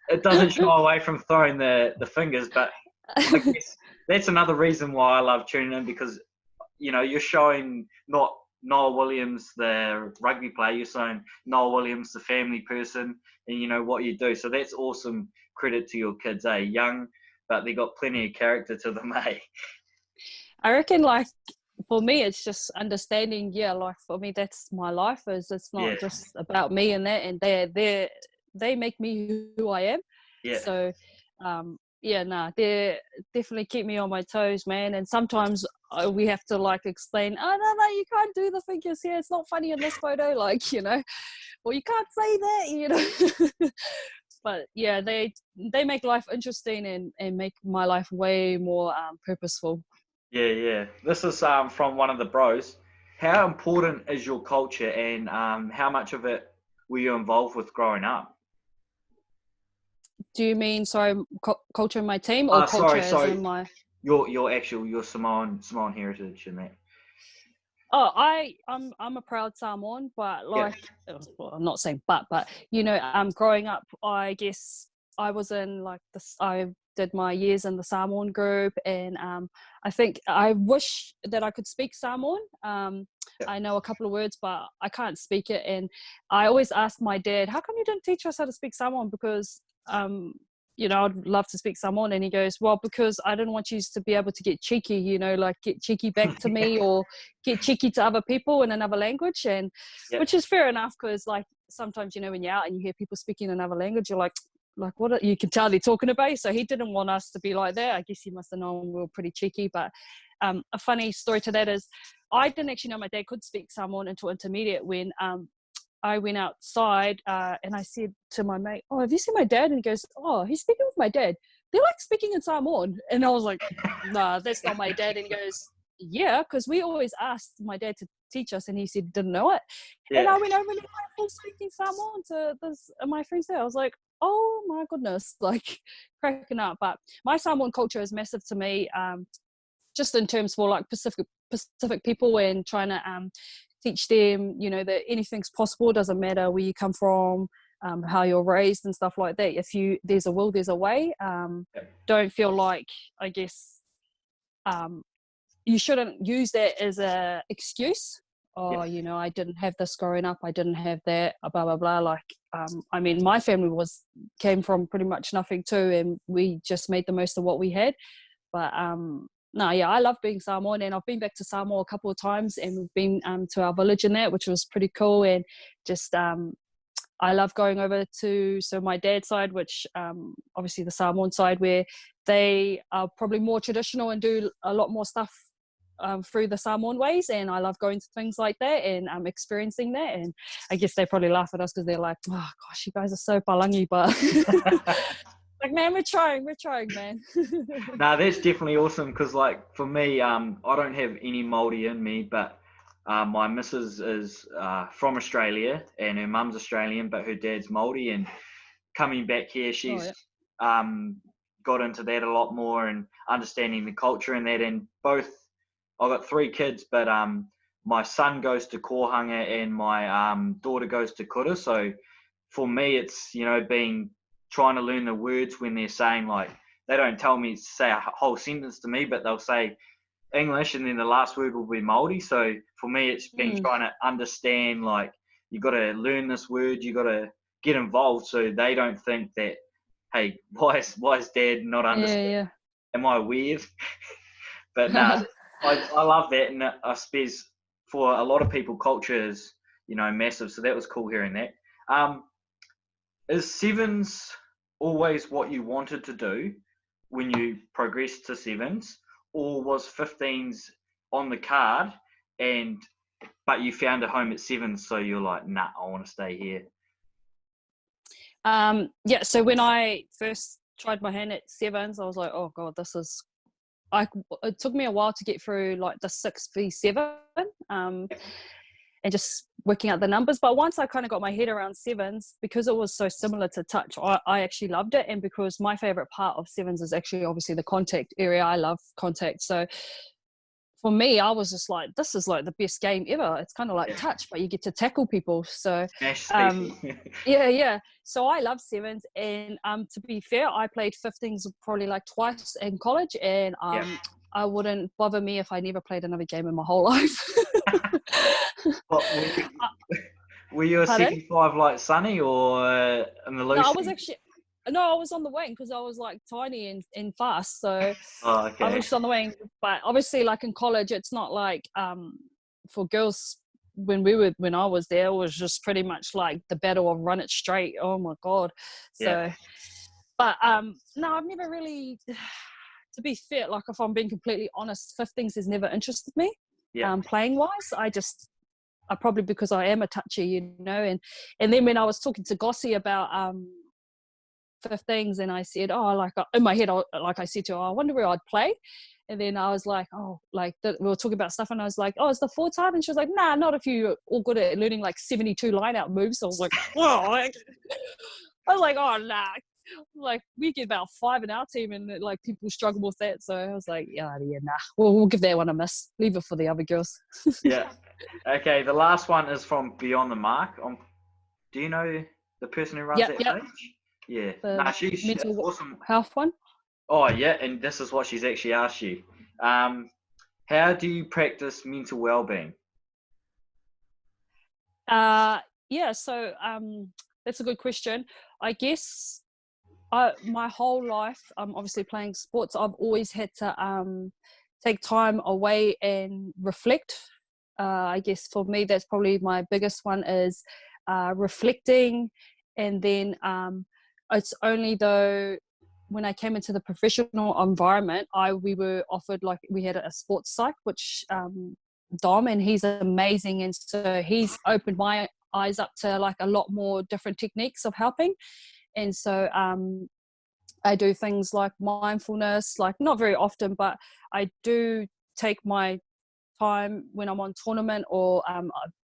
it doesn't shy away from throwing the fingers. But I guess that's another reason why I love tuning in, because you're showing not Niall Williams, the rugby player, you're showing Niall Williams, the family person, and what you do. So that's awesome. Credit to your kids, young, but they got plenty of character to them, I reckon, like, for me, it's just understanding, like, for me, that's my life. It's not just about me and that, and they make me who I am. Yeah. So, they definitely keep me on my toes, man. And sometimes we have to, like, explain, oh, no, you can't do the figures here. It's not funny in this photo, like, or you can't say that, But, yeah, they make life interesting and make my life way more purposeful. Yeah. This is from one of the bros. How important is your culture, and how much of it were you involved with growing up? Do you mean, sorry, culture in my team, or culture as in my... Your Samoan heritage and that? Oh, I'm a proud Samoan, but like, well, I'm not saying but growing up, I guess I was in like this. I did my years in the Samoan group, and I think I wish that I could speak Samoan. I know a couple of words, but I can't speak it. And I always asked my dad, "How come you didn't teach us how to speak Samoan?" Because I'd love to speak Samoan. And he goes, well, because I didn't want you to be able to get cheeky, like get cheeky back to me or get cheeky to other people in another language. And which is fair enough, because like sometimes, when you're out and you hear people speaking another language, you're like what you can tell they're talking about. So he didn't want us to be like that. I guess he must have known we were pretty cheeky. But a funny story to that is I didn't actually know my dad could speak Samoan until intermediate, when I went outside and I said to my mate, oh, have you seen my dad? And he goes, oh, he's speaking with my dad. They're like speaking in Samoan. And I was like, nah, that's not my dad. And he goes, yeah, because we always asked my dad to teach us, and he said didn't know it. And I went over and I full speaking Samoan to my friends there. I was like, oh my goodness, like cracking up. But my Samoan culture is massive to me, just in terms for like Pacific people, and trying to teach them, that anything's possible. Doesn't matter where you come from, how you're raised and stuff like that. If there's a will, there's a way. Don't feel like, I guess, you shouldn't use that as a excuse. I didn't have this growing up. I didn't have that, blah, blah, blah. Like, I mean, my family came from pretty much nothing too, and we just made the most of what we had. But, I love being Samoan, and I've been back to Samoa a couple of times, and we've been to our village in that, which was pretty cool. And just I love going over to my dad's side, which obviously the Samoan side, where they are probably more traditional and do a lot more stuff through the Samoan ways, and I love going to things like that and experiencing that. And I guess they probably laugh at us because they're like, oh gosh, you guys are so palangi, but like, man, we're trying, man. Nah, that's definitely awesome because, like, for me, I don't have any Māori in me, but my missus is from Australia and her mum's Australian, but her dad's Māori. And coming back here, she's got into that a lot more and understanding the culture and that. And both, I've got 3 kids, but my son goes to Kohanga and my daughter goes to Kura. So for me, it's, trying to learn the words when they're saying, like, they don't tell me to say a whole sentence to me, but they'll say English and then the last word will be Māori. So for me, it's been trying to understand, like, you got to learn this word, you got to get involved so they don't think that, hey, why is Dad not understanding? Yeah. Am I weird? But no, I love that, and I suppose for a lot of people, culture is, massive. So that was cool hearing that. Is sevens always what you wanted to do when you progressed to sevens, or was 15s on the card but you found a home at sevens, so you're like, nah, I want to stay here? So when I first tried my hand at sevens, I was like, oh god, it took me a while to get through like the 6v7 and just working out the numbers. But once I kind of got my head around sevens, because it was so similar to touch, I actually loved it. And because my favorite part of sevens is actually obviously the contact area, I love contact. So for me, I was just like, this is like the best game ever. It's kind of like touch, but you get to tackle people. So yeah. So I love sevens. And to be fair, I played 15s probably like twice in college, and I wouldn't bother me if I never played another game in my whole life. What, were you a Pardon? 65 like Sonny, or in the loose? No, I was on the wing because I was like tiny and fast. So okay. I was just on the wing. But obviously, like in college, it's not like for girls when I was there, it was just pretty much like the battle of run it straight. Oh my god. So but no, I've never really, to be fair, like if I'm being completely honest, 15s has never interested me. Playing wise, I probably, because I am a touchy, and then when I was talking to Gossie about 15s, and I said, in my head, I said to her, I wonder where I'd play. And then I was like, we were talking about stuff, and I was like, is the 4 time? And she was like, nah, not if you're all good at learning like 72 line out moves. So I was like, I was like, oh, nah. Like, we get about 5 in our team, and like people struggle with that. So I was like, nah, we'll give that one a miss. Leave it for the other girls. Yeah. Okay, the last one is from Beyond the Mark. Do you know the person who runs that page? Yeah. She's mental awesome. Health one. Oh yeah, and this is what she's actually asked you. How do you practice mental well-being? So that's a good question. I guess my whole life, obviously playing sports, I've always had to take time away and reflect. I guess for me, that's probably my biggest one, is reflecting. And then it's only though when I came into the professional environment, we were offered, like, we had a sports psych, which Dom, and he's amazing. And so he's opened my eyes up to like a lot more different techniques of helping. And so I do things like mindfulness, like not very often, but I do take my time when I'm on tournament or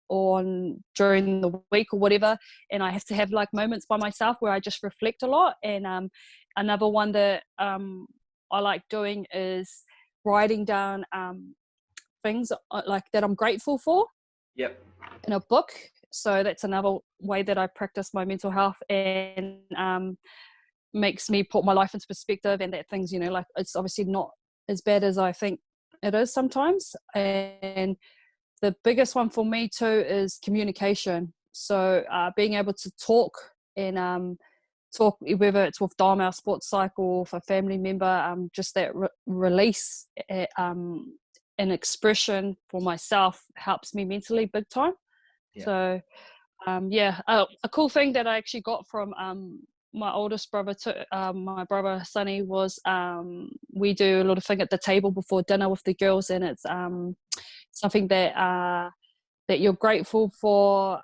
on during the week or whatever, and I have to have like moments by myself where I just reflect a lot. And another one that I like doing is writing down things like that I'm grateful for in a book. So that's another way that I practice my mental health, and makes me put my life into perspective, and that things, like, it's obviously not as bad as I think it is sometimes. And the biggest one for me too is communication. So being able to talk, and talk, whether it's with Dom, our sports cycle, for a family member, just that release and expression for myself helps me mentally big time. So a cool thing that I actually got from my oldest brother, my brother Sonny, was we do a lot of thing at the table before dinner with the girls, and it's something that you're grateful for,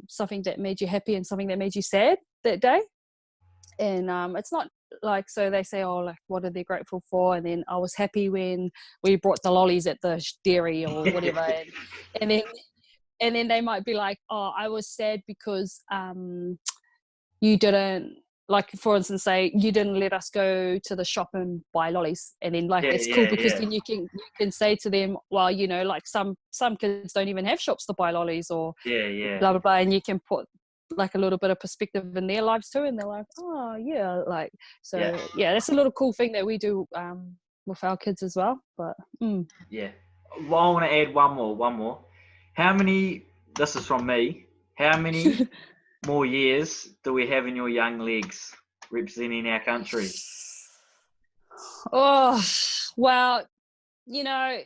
something that made you happy and something that made you sad that day. And it's not like, so they say, oh, like, what are they grateful for? And then I was happy when we brought the lollies at the dairy or whatever. and then they might be like, oh, I was sad because you didn't, like, for instance, say you didn't let us go to the shop and buy lollies. And then like it's cool because then you can say to them, well, you know, like some kids don't even have shops to buy lollies or blah blah blah, and you can put like a little bit of perspective in their lives too, and they're like, oh yeah, like, so yeah, that's a little cool thing that we do with our kids as well. But yeah, well, I want to add one more. How many, this is from me, how many more years do we have in your young legs representing our country? Oh, well, you know,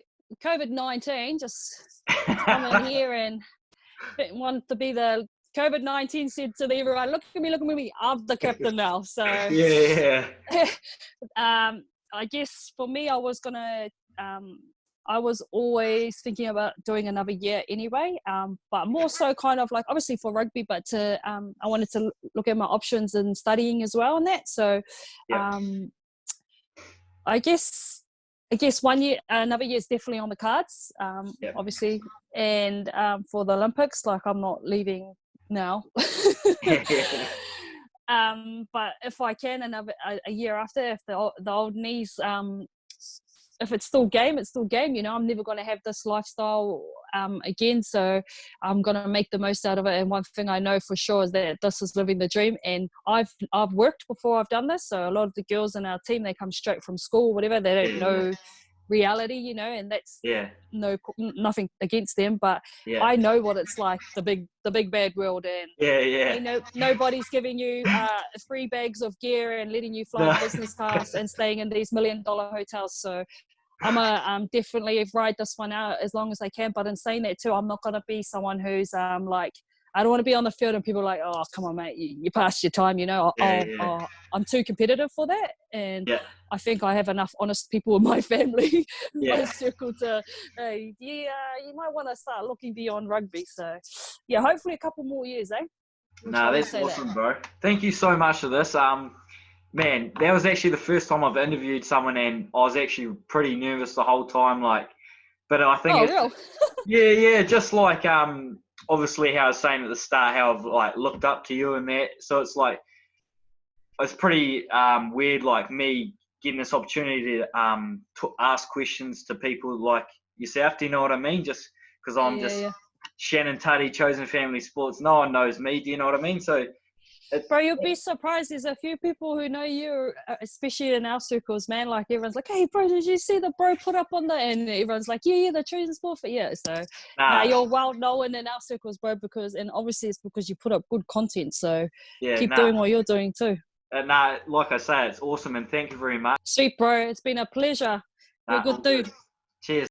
COVID-19 just come in here and want to be the COVID-19 said to everyone, look at me, I'm the captain now. So yeah. I guess for me, I was always thinking about doing another year anyway, but more so kind of like obviously for rugby, but I wanted to look at my options and studying as well and that. So I guess another year is definitely on the cards, obviously. And for the Olympics, like I'm not leaving now. But if I can, a year after, if the old knees, if it's still game, it's still game. You know, I'm never going to have this lifestyle again. So I'm going to make the most out of it. And one thing I know for sure is that this is living the dream. And I've worked before I've done this. So a lot of the girls in our team, they come straight from school, whatever. They don't know reality, you know, and that's nothing against them. But I know what it's like, the big bad world. And nobody's giving you 3 bags of gear and letting you fly business class and staying in these $1 million hotels. So I'm definitely ride this one out as long as I can. But in saying that too, I'm not going to be someone who's like, I don't want to be on the field and people are like, oh, come on, mate, you passed your time, you know. I'm too competitive for that. And I think I have enough honest people in my family, my circle to, you might want to start looking beyond rugby. So, yeah, hopefully a couple more years, eh? No, that's awesome, bro. Thank you so much for this. Man, that was actually the first time I've interviewed someone, and I was actually pretty nervous the whole time. Like, but I think just like obviously how I was saying at the start, how I've like looked up to you and that. So it's like it's pretty weird, like me getting this opportunity to ask questions to people like yourself. Do you know what I mean? Just because I'm Shannon Tuddy, Chosen Family Sports. No one knows me. Do you know what I mean? So. Bro, you'll be surprised. There's a few people who know you, especially in our circles, man. Like everyone's like, "Hey, bro, did you see the bro put up on the?" And everyone's like, "Yeah, the Chosen Sport." So you're well known in our circles, bro. And obviously it's because you put up good content. So keep doing what you're doing too. Like I say, it's awesome, and thank you very much. Sweet, bro. It's been a pleasure. You're a good dude. Cheers.